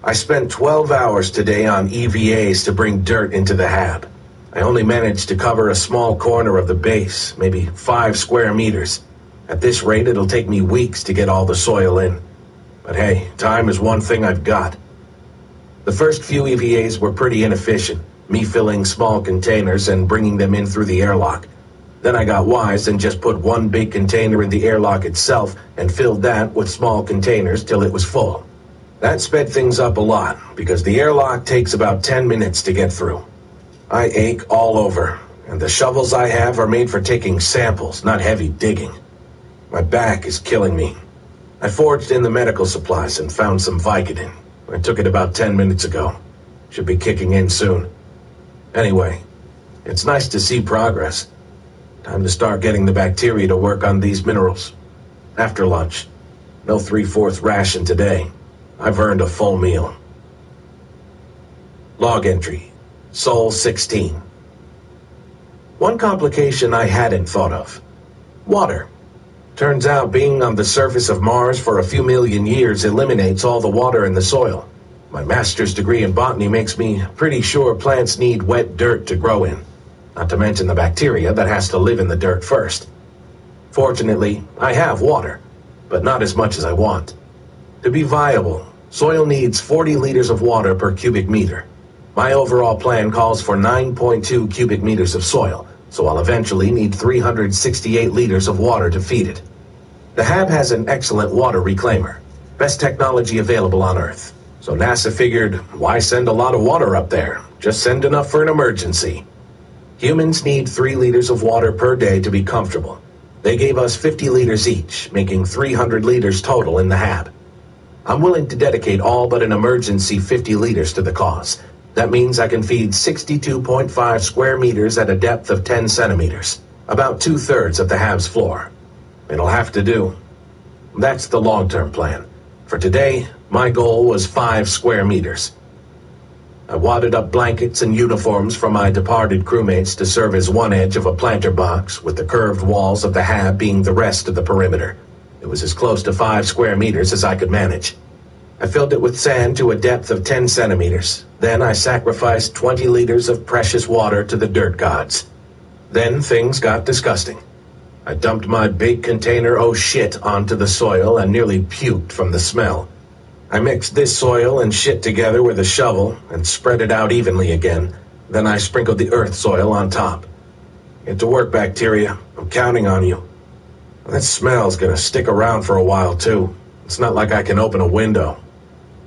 I spent 12 hours today on EVAs to bring dirt into the Hab. I only managed to cover a small corner of the base, maybe 5 square meters. At this rate, it'll take me weeks to get all the soil in. But hey, time is one thing I've got. The first few EVAs were pretty inefficient, me filling small containers and bringing them in through the airlock. Then I got wise and just put one big container in the airlock itself and filled that with small containers till it was full. That sped things up a lot, because the airlock takes about 10 minutes to get through. I ache all over, and the shovels I have are made for taking samples, not heavy digging. My back is killing me. I foraged in the medical supplies and found some Vicodin. I took it about 10 minutes ago. Should be kicking in soon. Anyway, it's nice to see progress. Time to start getting the bacteria to work on these minerals. After lunch. No 3/4 ration today. I've earned a full meal. Log entry. Sol 16. One complication I hadn't thought of. Water. Turns out being on the surface of Mars for a few million years eliminates all the water in the soil. My master's degree in botany makes me pretty sure plants need wet dirt to grow in. Not to mention the bacteria that has to live in the dirt first. Fortunately, I have water, but not as much as I want. To be viable, soil needs 40 liters of water per cubic meter. My overall plan calls for 9.2 cubic meters of soil, so I'll eventually need 368 liters of water to feed it. The HAB has an excellent water reclaimer, best technology available on Earth. So NASA figured, why send a lot of water up there? Just send enough for an emergency. Humans need 3 liters of water per day to be comfortable. They gave us 50 liters each, making 300 liters total in the HAB. I'm willing to dedicate all but an emergency 50 liters to the cause. That means I can feed 62.5 square meters at a depth of 10 centimeters, about 2/3 of the HAB's floor. It'll have to do. That's the long-term plan. For today, my goal was 5 square meters. I wadded up blankets and uniforms from my departed crewmates to serve as one edge of a planter box, with the curved walls of the HAB being the rest of the perimeter. It was as close to 5 square meters as I could manage. I filled it with sand to a depth of 10 centimeters. Then I sacrificed 20 liters of precious water to the dirt gods. Then things got disgusting. I dumped my big container oh shit onto the soil and nearly puked from the smell. I mixed this soil and shit together with a shovel and spread it out evenly again. Then I sprinkled the earth soil on top. Get to work, bacteria. I'm counting on you. That smell's gonna stick around for a while, too. It's not like I can open a window.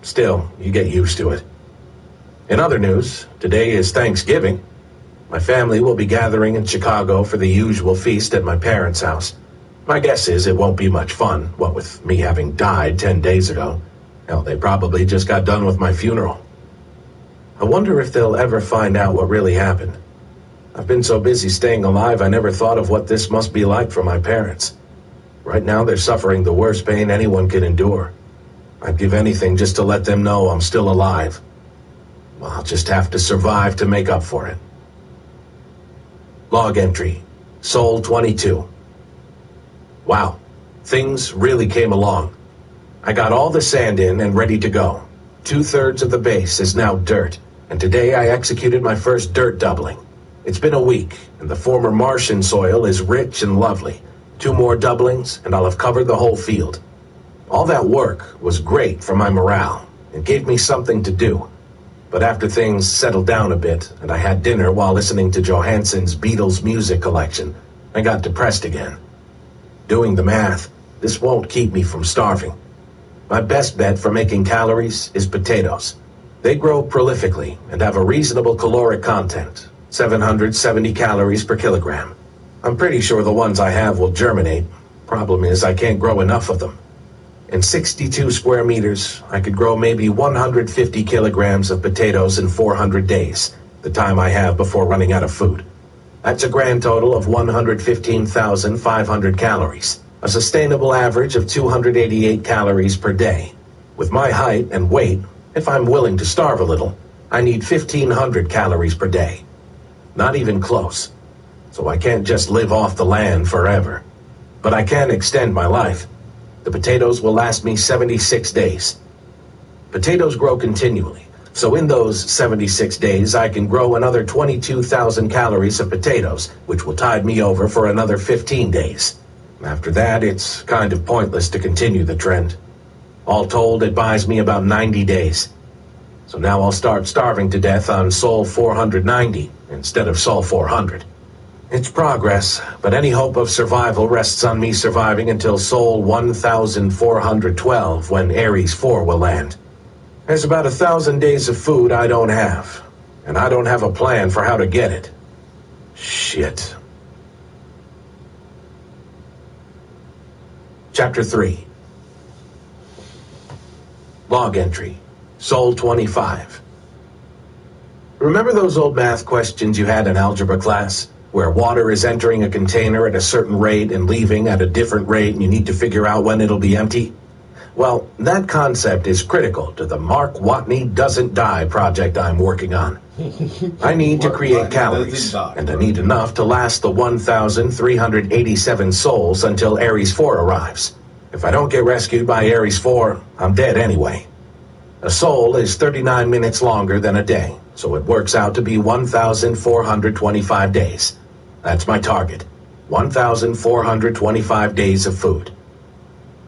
Still, you get used to it. In other news, today is Thanksgiving. My family will be gathering in Chicago for the usual feast at my parents' house. My guess is it won't be much fun, what with me having died 10 days ago. Hell, they probably just got done with my funeral. I wonder if they'll ever find out what really happened. I've been so busy staying alive, I never thought of what this must be like for my parents. Right now, they're suffering the worst pain anyone can endure. I'd give anything just to let them know I'm still alive. Well, I'll just have to survive to make up for it. Log entry, Soul 22. Wow, things really came along. I got all the sand in and ready to go. 2/3 of the base is now dirt, and today I executed my first dirt doubling. It's been a week, and the former Martian soil is rich and lovely. 2 more doublings, and I'll have covered the whole field. All that work was great for my morale. It gave me something to do. But after things settled down a bit, and I had dinner while listening to Johansson's Beatles music collection, I got depressed again. Doing the math, this won't keep me from starving. My best bet for making calories is potatoes. They grow prolifically and have a reasonable caloric content, 770 calories per kilogram. I'm pretty sure the ones I have will germinate. Problem is, I can't grow enough of them. In 62 square meters, I could grow maybe 150 kilograms of potatoes in 400 days, the time I have before running out of food. That's a grand total of 115,500 calories, a sustainable average of 288 calories per day. With my height and weight, if I'm willing to starve a little, I need 1,500 calories per day. Not even close. So I can't just live off the land forever. But I can extend my life. The potatoes will last me 76 days. Potatoes grow continually, so in those 76 days I can grow another 22,000 calories of potatoes, which will tide me over for another 15 days. After that, it's kind of pointless to continue the trend. All told, it buys me about 90 days. So now I'll start starving to death on Sol 490 instead of Sol 400. It's progress, but any hope of survival rests on me surviving until Sol 1412, when Ares 4 will land. There's about 1,000 days of food I don't have, and I don't have a plan for how to get it. Shit. Chapter 3. Log entry, Sol 25. Remember those old math questions you had in algebra class? Where water is entering a container at a certain rate and leaving at a different rate, and you need to figure out when it'll be empty? Well, that concept is critical to the Mark Watney Doesn't Die project I'm working on. I need to create calories, and I need enough to last the 1,387 souls until Ares 4 arrives. If I don't get rescued by Ares 4, I'm dead anyway. A soul is 39 minutes longer than a day, so it works out to be 1,425 days. That's my target, 1,425 days of food.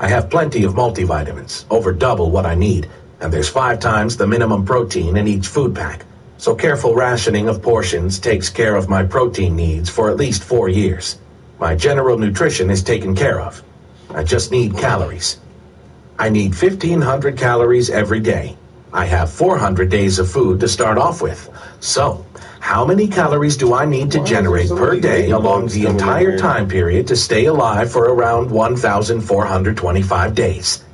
I have plenty of multivitamins, over double what I need, and there's 5 times the minimum protein in each food pack. So careful rationing of portions takes care of my protein needs for at least 4 years. My general nutrition is taken care of. I just need calories. I need 1,500 calories every day. I have 400 days of food to start off with. So, how many calories do I need to generate per day along the entire time period to stay alive for around 1,425 days?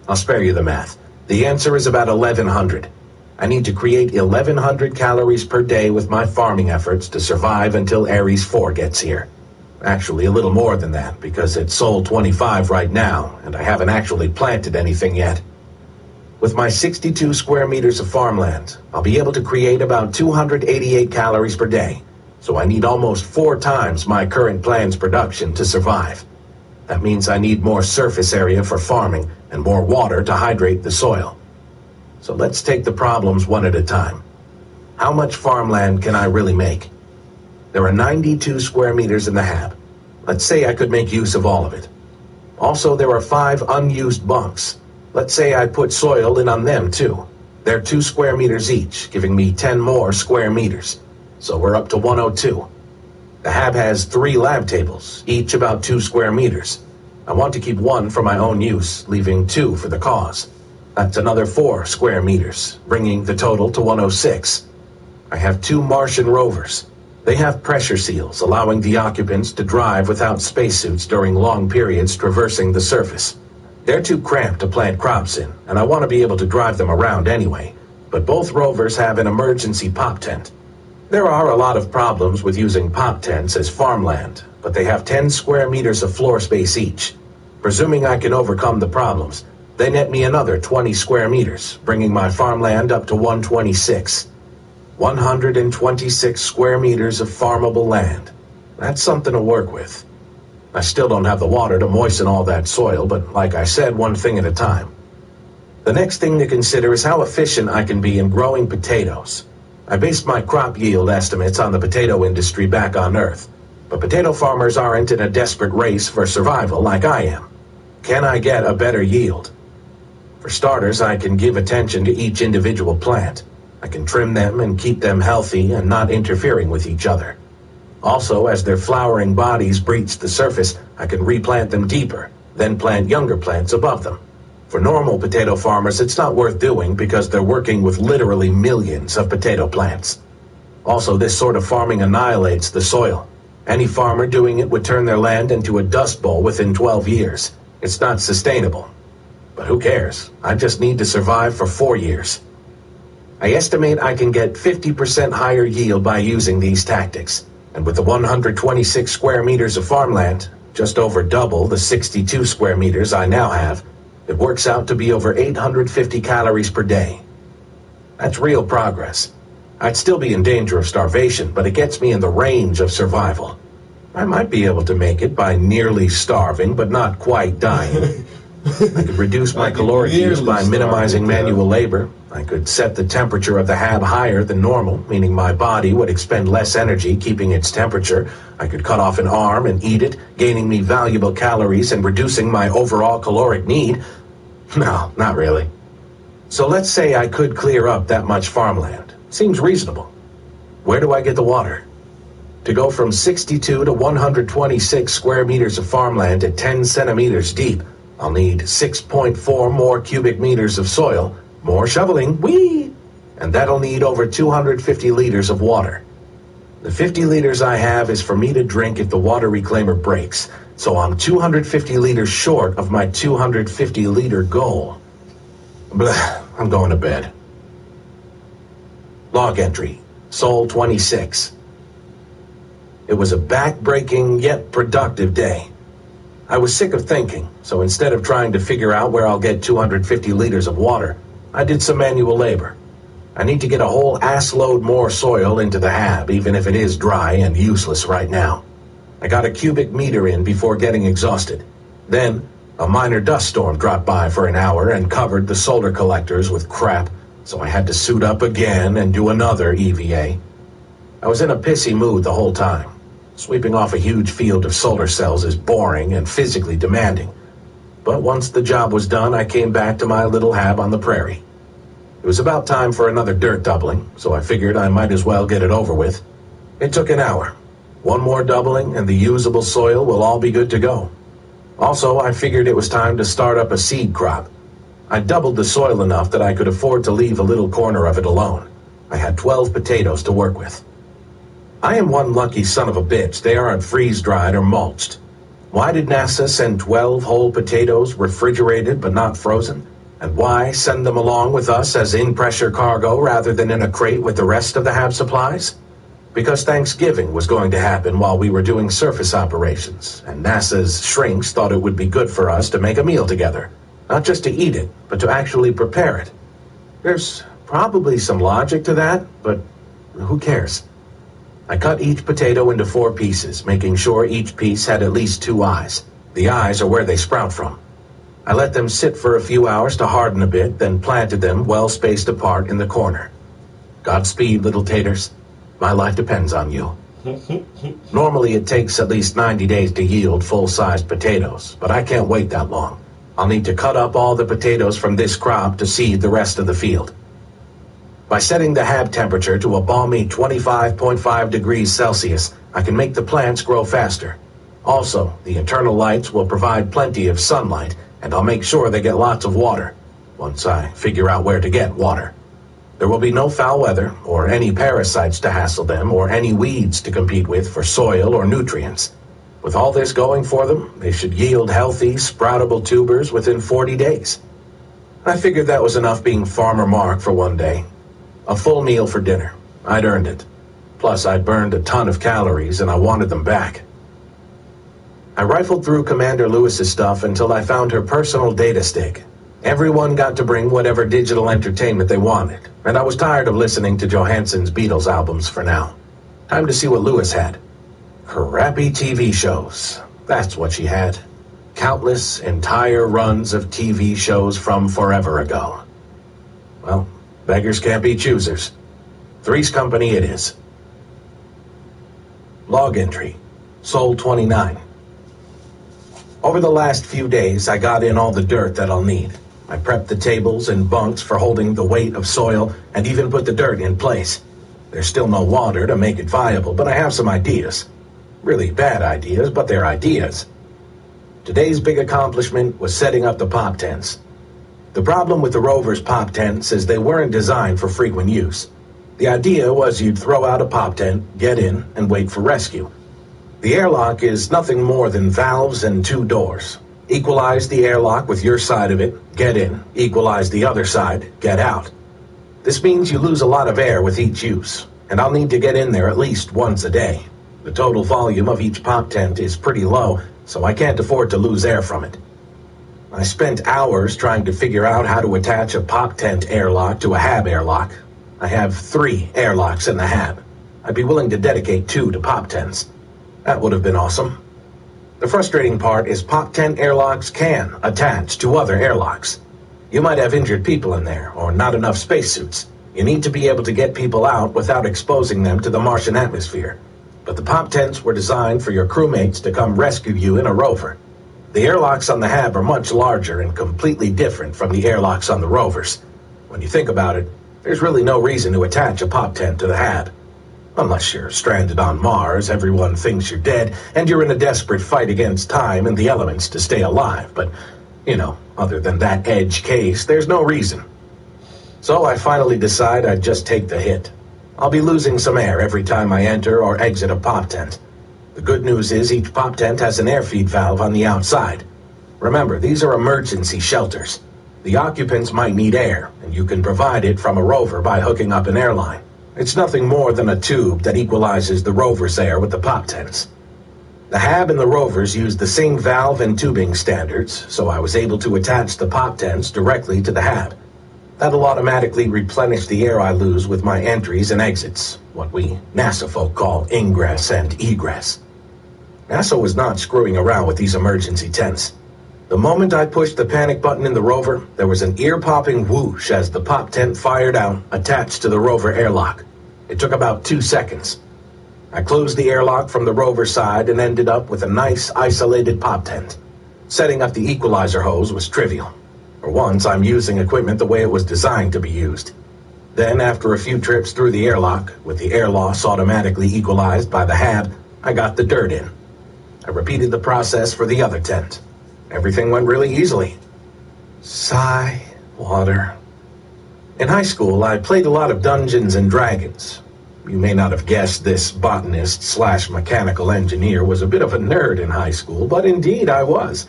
I'll spare you the math. The answer is about 1,100. I need to create 1,100 calories per day with my farming efforts to survive until Ares 4 gets here. Actually, a little more than that, because it's Sol 25 right now, and I haven't actually planted anything yet. With my 62 square meters of farmland, I'll be able to create about 288 calories per day, so I need almost 4 times my current plan's production to survive. That means I need more surface area for farming and more water to hydrate the soil. So let's take the problems one at a time. How much farmland can I really make? There are 92 square meters in the hab. Let's say I could make use of all of it. Also, there are 5 unused bunks. Let's say I put soil in on them too. They're 2 square meters each, giving me 10 more square meters. So we're up to 102. The hab has 3 lab tables, each about 2 square meters. I want to keep 1 for my own use, leaving 2 for the cause. That's another 4 square meters, bringing the total to 106. I have 2 Martian rovers. They have pressure seals, allowing the occupants to drive without spacesuits during long periods traversing the surface. They're too cramped to plant crops in, and I want to be able to drive them around anyway. But both rovers have an emergency pop tent. There are a lot of problems with using pop tents as farmland, but they have 10 square meters of floor space each. Presuming I can overcome the problems, they net me another 20 square meters, bringing my farmland up to 126. 126 square meters of farmable land. That's something to work with. I still don't have the water to moisten all that soil, but like I said, one thing at a time. The next thing to consider is how efficient I can be in growing potatoes. I based my crop yield estimates on the potato industry back on Earth, but potato farmers aren't in a desperate race for survival like I am. Can I get a better yield? For starters, I can give attention to each individual plant. I can trim them and keep them healthy and not interfering with each other. Also, as their flowering bodies breach the surface, I can replant them deeper, then plant younger plants above them. For normal potato farmers, it's not worth doing because they're working with literally millions of potato plants. Also, this sort of farming annihilates the soil. Any farmer doing it would turn their land into a dust bowl within 12 years. It's not sustainable. But who cares? I just need to survive for 4 years. I estimate I can get 50% higher yield by using these tactics. And with the 126 square meters of farmland, just over double the 62 square meters I now have, it works out to be over 850 calories per day. That's real progress. I'd still be in danger of starvation, but it gets me in the range of survival. I might be able to make it by nearly starving, but not quite dying. I could reduce my caloric use by minimizing manual labor. I could set the temperature of the hab higher than normal, meaning my body would expend less energy keeping its temperature. I could cut off an arm and eat it, gaining me valuable calories and reducing my overall caloric need. No, not really. So let's say I could clear up that much farmland. Seems reasonable. Where do I get the water? To go from 62 to 126 square meters of farmland at 10 centimeters deep, I'll need 6.4 more cubic meters of soil, more shoveling, and that'll need over 250 liters of water. The 50 liters I have is for me to drink if the water reclaimer breaks, so I'm 250 liters short of my 250 liter goal. Blah, I'm going to bed. Log entry, Sol 26. It was a back-breaking yet productive day. I was sick of thinking, so instead of trying to figure out where I'll get 250 liters of water, I did some manual labor. I need to get a whole ass-load more soil into the hab, even if it is dry and useless right now. I got a cubic meter in before getting exhausted. Then, a minor dust storm dropped by for an hour and covered the solar collectors with crap, so I had to suit up again and do another EVA. I was in a pissy mood the whole time. Sweeping off a huge field of solar cells is boring and physically demanding. But once the job was done, I came back to my little hab on the prairie. It was about time for another dirt doubling, so I figured I might as well get it over with. It took an hour. One more doubling and the usable soil will all be good to go. Also, I figured it was time to start up a seed crop. I doubled the soil enough that I could afford to leave a little corner of it alone. I had 12 potatoes to work with. I am one lucky son of a bitch. They aren't freeze-dried or mulched. Why did NASA send 12 whole potatoes refrigerated but not frozen? And why send them along with us as in-pressure cargo rather than in a crate with the rest of the HAB supplies? Because Thanksgiving was going to happen while we were doing surface operations, and NASA's shrinks thought it would be good for us to make a meal together. Not just to eat it, but to actually prepare it. There's probably some logic to that, but who cares? I cut each potato into 4 pieces, making sure each piece had at least 2 eyes. The eyes are where they sprout from. I let them sit for a few hours to harden a bit, then planted them well spaced apart in the corner. Godspeed, little taters. My life depends on you. Normally it takes at least 90 days to yield full-sized potatoes, but I can't wait that long. I'll need to cut up all the potatoes from this crop to seed the rest of the field. By setting the HAB temperature to a balmy 25.5 degrees Celsius, I can make the plants grow faster. Also, the internal lights will provide plenty of sunlight, and I'll make sure they get lots of water, once I figure out where to get water. There will be no foul weather, or any parasites to hassle them, or any weeds to compete with for soil or nutrients. With all this going for them, they should yield healthy, sproutable tubers within 40 days. I figured that was enough being Farmer Mark for one day. A full meal for dinner. I'd earned it. Plus, I'd burned a ton of calories, and I wanted them back. I rifled through Commander Lewis's stuff until I found her personal data stick. Everyone got to bring whatever digital entertainment they wanted, and I was tired of listening to Johansson's Beatles albums for now. Time to see what Lewis had. Crappy TV shows. That's what she had. Countless entire runs of TV shows from forever ago. Well, beggars can't be choosers. Three's Company it is. Log entry. Sol 29. Over the last few days, I got in all the dirt that I'll need. I prepped the tables and bunks for holding the weight of soil and even put the dirt in place. There's still no water to make it viable, but I have some ideas. Really bad ideas, but they're ideas. Today's big accomplishment was setting up the pop tents. The problem with the rover's pop tents is they weren't designed for frequent use. The idea was you'd throw out a pop tent, get in, and wait for rescue. The airlock is nothing more than valves and 2 doors. Equalize the airlock with your side of it, get in. Equalize the other side, get out. This means you lose a lot of air with each use, and I'll need to get in there at least once a day. The total volume of each pop tent is pretty low, so I can't afford to lose air from it. I spent hours trying to figure out how to attach a pop tent airlock to a HAB airlock. I have 3 airlocks in the HAB. I'd be willing to dedicate 2 to pop tents. That would have been awesome. The frustrating part is pop tent airlocks can attach to other airlocks. You might have injured people in there, or not enough spacesuits. You need to be able to get people out without exposing them to the Martian atmosphere. But the pop tents were designed for your crewmates to come rescue you in a rover. The airlocks on the HAB are much larger and completely different from the airlocks on the rovers. When you think about it, there's really no reason to attach a pop tent to the HAB. Unless you're stranded on Mars, everyone thinks you're dead, and you're in a desperate fight against time and the elements to stay alive. But, other than that edge case, there's no reason. So I finally decide I'd just take the hit. I'll be losing some air every time I enter or exit a pop tent. The good news is each pop tent has an air feed valve on the outside. Remember, these are emergency shelters. The occupants might need air, and you can provide it from a rover by hooking up an airline. It's nothing more than a tube that equalizes the rover's air with the pop tents. The HAB and the rovers use the same valve and tubing standards, so I was able to attach the pop tents directly to the HAB. That'll automatically replenish the air I lose with my entries and exits, what we NASA folk call ingress and egress. NASA was not screwing around with these emergency tents. The moment I pushed the panic button in the rover, there was an ear-popping whoosh as the pop tent fired out, attached to the rover airlock. It took about 2 seconds. I closed the airlock from the rover side and ended up with a nice, isolated pop tent. Setting up the equalizer hose was trivial. For once, I'm using equipment the way it was designed to be used. Then, after a few trips through the airlock, with the air loss automatically equalized by the hab, I got the dirt in. I repeated the process for the other tent. Everything went really easily. Sigh, water. In high school, I played a lot of Dungeons and Dragons. You may not have guessed this botanist/mechanical engineer was a bit of a nerd in high school, but indeed I was.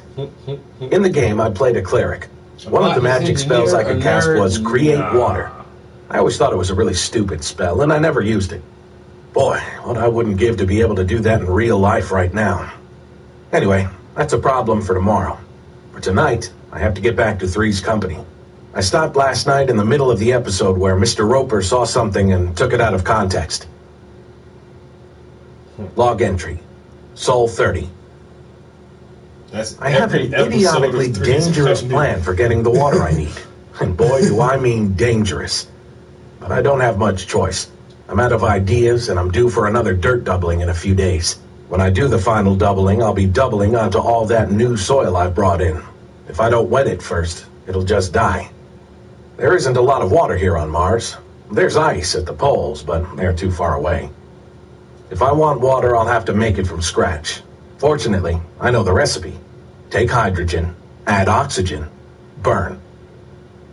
In the game, I played a cleric. One of the magic spells I could cast was Create Water. I always thought it was a really stupid spell, and I never used it. Boy, what I wouldn't give to be able to do that in real life right now. Anyway, that's a problem for tomorrow. For tonight, I have to get back to Three's company. I stopped last night in the middle of the episode where Mr. Roper saw something and took it out of context. Log entry. Sol 30. I have an idiotically dangerous plan for getting the water I need. And boy, do I mean dangerous. But I don't have much choice. I'm out of ideas, and I'm due for another dirt doubling in a few days. When I do the final doubling, I'll be doubling onto all that new soil I've brought in. If I don't wet it first, it'll just die. There isn't a lot of water here on Mars. There's ice at the poles, but they're too far away. If I want water, I'll have to make it from scratch. Fortunately, I know the recipe. Take hydrogen, add oxygen, burn.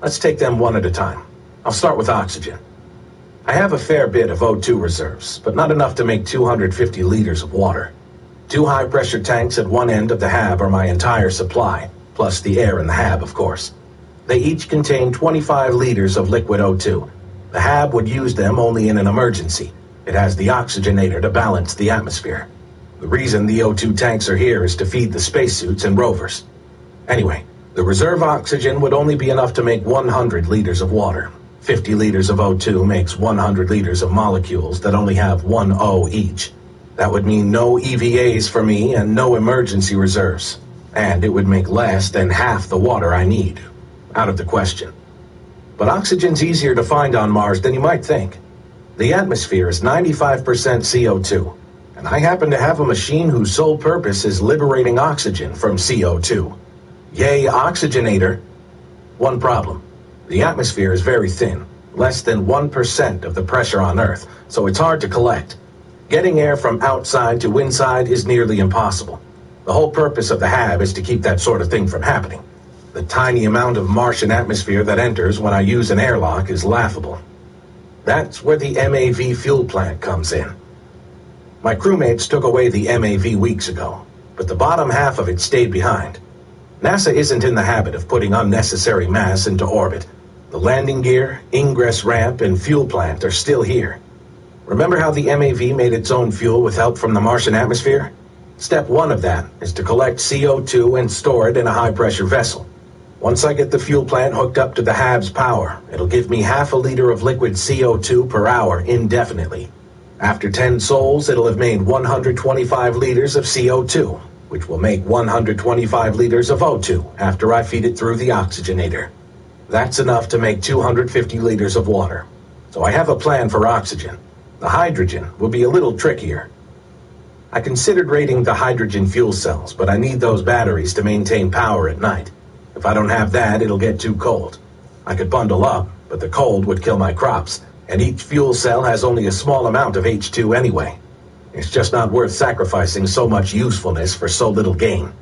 Let's take them one at a time. I'll start with oxygen. I have a fair bit of O2 reserves, but not enough to make 250 liters of water. 2 high-pressure tanks at one end of the hab are my entire supply, plus the air in the hab, of course. They each contain 25 liters of liquid O2. The hab would use them only in an emergency. It has the oxygenator to balance the atmosphere. The reason the O2 tanks are here is to feed the spacesuits and rovers. Anyway, the reserve oxygen would only be enough to make 100 liters of water. 50 liters of O2 makes 100 liters of molecules that only have 1 O each. That would mean no EVAs for me and no emergency reserves. And it would make less than half the water I need. Out of the question. But oxygen's easier to find on Mars than you might think. The atmosphere is 95% CO2, and I happen to have a machine whose sole purpose is liberating oxygen from CO2. Yay, oxygenator! One problem. The atmosphere is very thin, less than 1% of the pressure on Earth, so it's hard to collect. Getting air from outside to inside is nearly impossible. The whole purpose of the hab is to keep that sort of thing from happening. The tiny amount of Martian atmosphere that enters when I use an airlock is laughable. That's where the MAV fuel plant comes in. My crewmates took away the MAV weeks ago, but the bottom half of it stayed behind. NASA isn't in the habit of putting unnecessary mass into orbit. The landing gear, ingress ramp, and fuel plant are still here. Remember how the MAV made its own fuel with help from the Martian atmosphere? Step 1 of that is to collect CO2 and store it in a high-pressure vessel. Once I get the fuel plant hooked up to the hab's power, it'll give me half a liter of liquid CO2 per hour indefinitely. After 10 sols, it'll have made 125 liters of CO2, which will make 125 liters of O2 after I feed it through the oxygenator. That's enough to make 250 liters of water. So I have a plan for oxygen. The hydrogen will be a little trickier. I considered raiding the hydrogen fuel cells, but I need those batteries to maintain power at night. If I don't have that, it'll get too cold. I could bundle up, but the cold would kill my crops, and each fuel cell has only a small amount of H2 anyway. It's just not worth sacrificing so much usefulness for so little gain.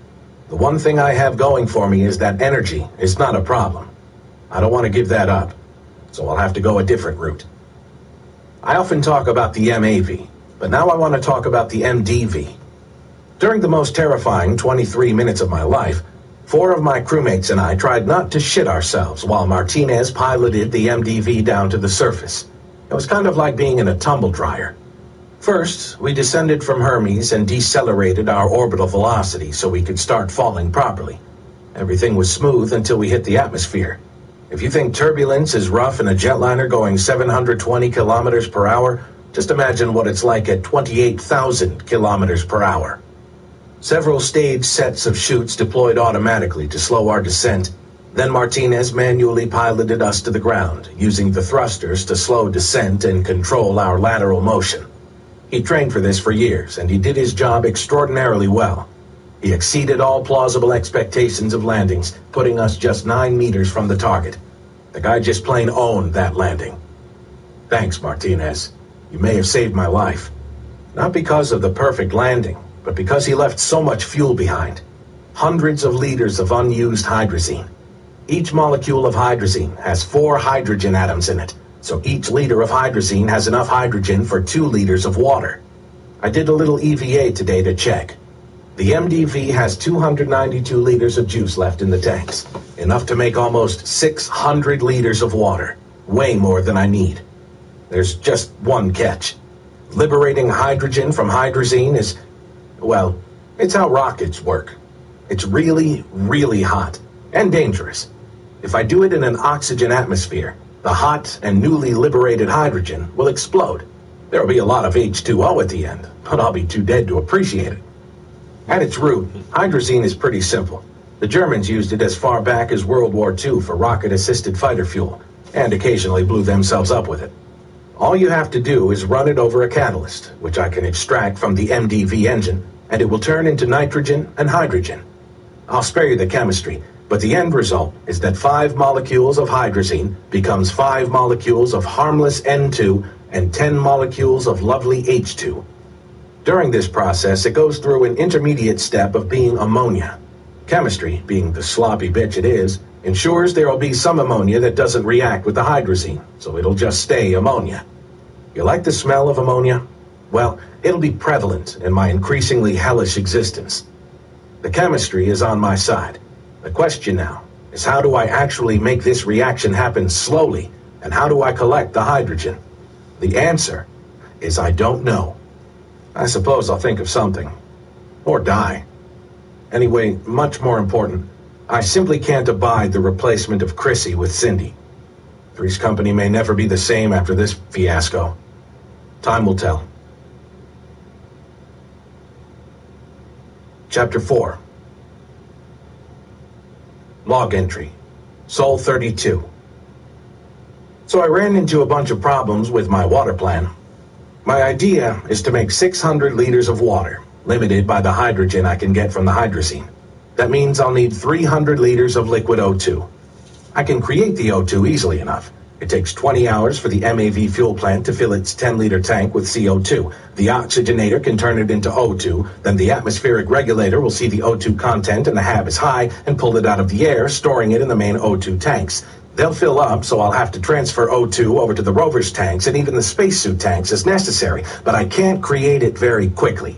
The one thing I have going for me is that energy is not a problem. I don't want to give that up, so I'll have to go a different route. I often talk about the MAV, but now I want to talk about the MDV. During the most terrifying 23 minutes of my life, 4 of my crewmates and I tried not to shit ourselves while Martinez piloted the MDV down to the surface. It was kind of like being in a tumble dryer. First, we descended from Hermes and decelerated our orbital velocity so we could start falling properly. Everything was smooth until we hit the atmosphere. If you think turbulence is rough in a jetliner going 720 kilometers per hour, just imagine what it's like at 28,000 kilometers per hour. Several staged sets of chutes deployed automatically to slow our descent. Then Martinez manually piloted us to the ground, using the thrusters to slow descent and control our lateral motion. He trained for this for years, and he did his job extraordinarily well. He exceeded all plausible expectations of landings, putting us just 9 meters from the target. The guy just plain owned that landing. Thanks, Martinez. You may have saved my life. Not because of the perfect landing, but because he left so much fuel behind. Hundreds of liters of unused hydrazine. Each molecule of hydrazine has 4 hydrogen atoms in it, so each liter of hydrazine has enough hydrogen for 2 liters of water. I did a little EVA today to check. The MDV has 292 liters of juice left in the tanks, enough to make almost 600 liters of water, way more than I need. There's just one catch. Liberating hydrogen from hydrazine is, well, it's how rockets work. It's really, really hot and dangerous. If I do it in an oxygen atmosphere, the hot and newly liberated hydrogen will explode. There'll be a lot of H2O at the end, but I'll be too dead to appreciate it. At its root, hydrazine is pretty simple. The Germans used it as far back as World War II for rocket-assisted fighter fuel, and occasionally blew themselves up with it. All you have to do is run it over a catalyst, which I can extract from the MDV engine, and it will turn into nitrogen and hydrogen. I'll spare you the chemistry, but the end result is that 5 molecules of hydrazine becomes 5 molecules of harmless N2 and 10 molecules of lovely H2. During this process, it goes through an intermediate step of being ammonia. Chemistry, being the sloppy bitch it is, ensures there will be some ammonia that doesn't react with the hydrazine, so it'll just stay ammonia. You like the smell of ammonia? Well, it'll be prevalent in my increasingly hellish existence. The chemistry is on my side. The question now is, how do I actually make this reaction happen slowly, and how do I collect the hydrogen? The answer is I don't know. I suppose I'll think of something. Or die. Anyway, much more important, I simply can't abide the replacement of Chrissy with Cindy. Three's Company may never be the same after this fiasco. Time will tell. Chapter 4. Log entry. Sol 32. So I ran into a bunch of problems with my water plan. My idea is to make 600 liters of water, limited by the hydrogen I can get from the hydrazine. That means I'll need 300 liters of liquid O2. I can create the O2 easily enough. It takes 20 hours for the MAV fuel plant to fill its 10-liter tank with CO2. The oxygenator can turn it into O2, then the atmospheric regulator will see the O2 content and the HAB is high and pull it out of the air, storing it in the main O2 tanks. They'll fill up, so I'll have to transfer O2 over to the rover's tanks and even the spacesuit tanks as necessary, but I can't create it very quickly.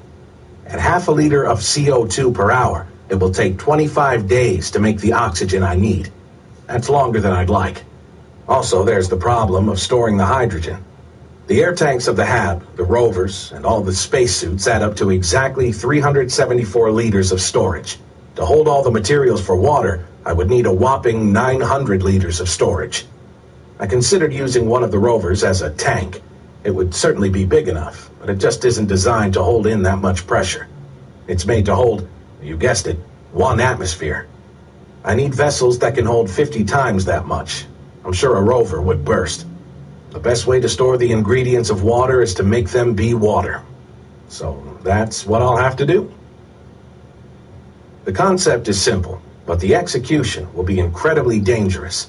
At half a liter of CO2 per hour, it will take 25 days to make the oxygen I need. That's longer than I'd like. Also, there's the problem of storing the hydrogen. The air tanks of the HAB, the rovers, and all the spacesuits add up to exactly 374 liters of storage. To hold all the materials for water, I would need a whopping 900 liters of storage. I considered using one of the rovers as a tank. It would certainly be big enough, but it just isn't designed to hold in that much pressure. It's made to hold, you guessed it, 1 atmosphere. I need vessels that can hold 50 times that much. I'm sure a rover would burst. The best way to store the ingredients of water is to make them be water. So that's what I'll have to do. The concept is simple, but the execution will be incredibly dangerous.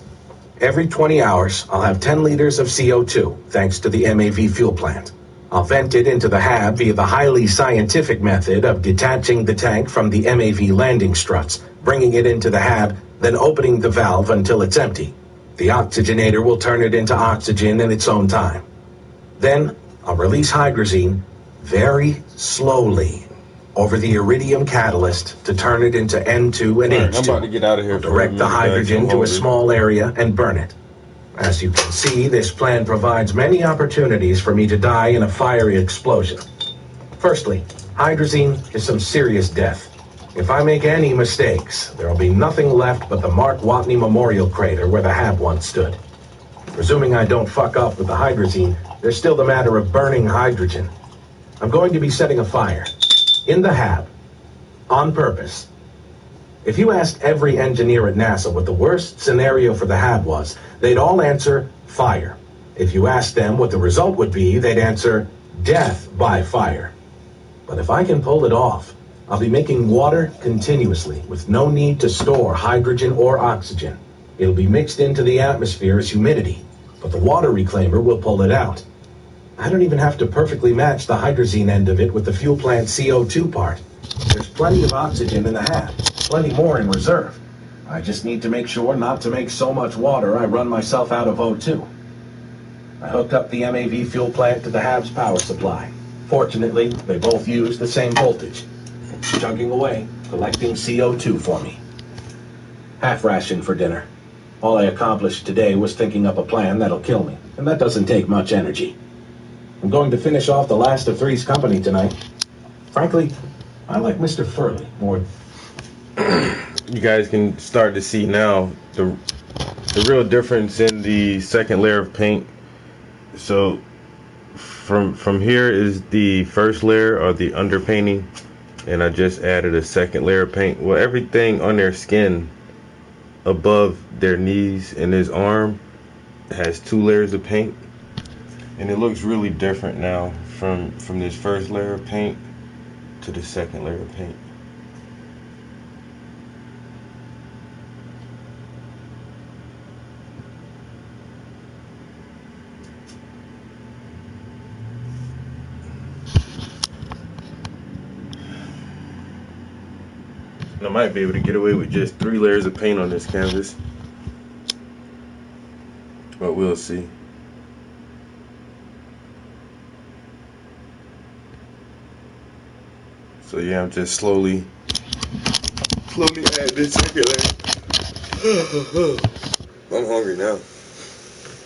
Every 20 hours, I'll have 10 liters of CO2, thanks to the MAV fuel plant. I'll vent it into the HAB via the highly scientific method of detaching the tank from the MAV landing struts, bringing it into the HAB, then opening the valve until it's empty. The oxygenator will turn it into oxygen in its own time. Then, I'll release hydrazine very slowly over the iridium catalyst to turn it into N2 and H2. I'm about to get out of here. Direct the hydrogen to a small area and burn it. As you can see, this plan provides many opportunities for me to die in a fiery explosion. Firstly, hydrazine is some serious death. If I make any mistakes, there will be nothing left but the Mark Watney Memorial Crater where the HAB once stood. Presuming I don't fuck up with the hydrazine, there's still the matter of burning hydrogen. I'm going to be setting a fire in the HAB, on purpose. If you asked every engineer at NASA what the worst scenario for the HAB was, they'd all answer fire. If you asked them what the result would be, they'd answer death by fire. But if I can pull it off, I'll be making water continuously, with no need to store hydrogen or oxygen. It'll be mixed into the atmosphere as humidity, but the water reclaimer will pull it out. I don't even have to perfectly match the hydrazine end of it with the fuel plant CO2 part. There's plenty of oxygen in the hab, plenty more in reserve. I just need to make sure not to make so much water I run myself out of O2. I hooked up the MAV fuel plant to the hab's power supply. Fortunately, they both use the same voltage. It's chugging away, collecting CO2 for me. Half ration for dinner. All I accomplished today was thinking up a plan that'll kill me, and that doesn't take much energy. I'm going to finish off the last of Three's Company tonight. Frankly, I like Mr. Furley more. You guys can start to see now the real difference in the second layer of paint. So from here is the first layer, or the underpainting, and I just added a second layer of paint. Well, everything on their skin above their knees and his arm has 2 layers of paint, and it looks really different now from this first layer of paint to the second layer of paint. I might be able to get away with just 3 layers of paint on this canvas, but we'll see. So yeah, I'm just slowly adding this second layer. I'm hungry now.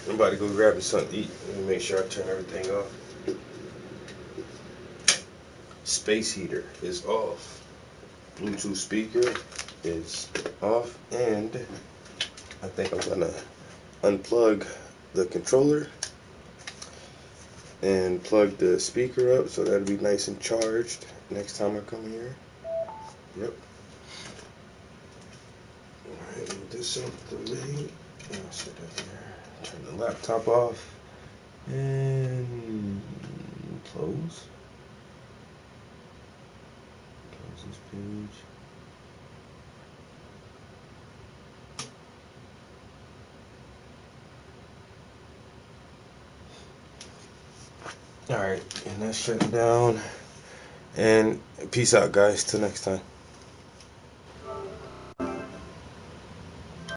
I'm about to go grab me something to eat. Let me make sure I turn everything off. Space heater is off. Bluetooth speaker is off, and I think I'm gonna unplug the controller and plug the speaker up so that'll be nice and charged next time I come here. Yep. Alright, move this up the way. I'll set that here. Turn the laptop off and close. This page. Alright, and that's shutting down. And peace out, guys. Till next time.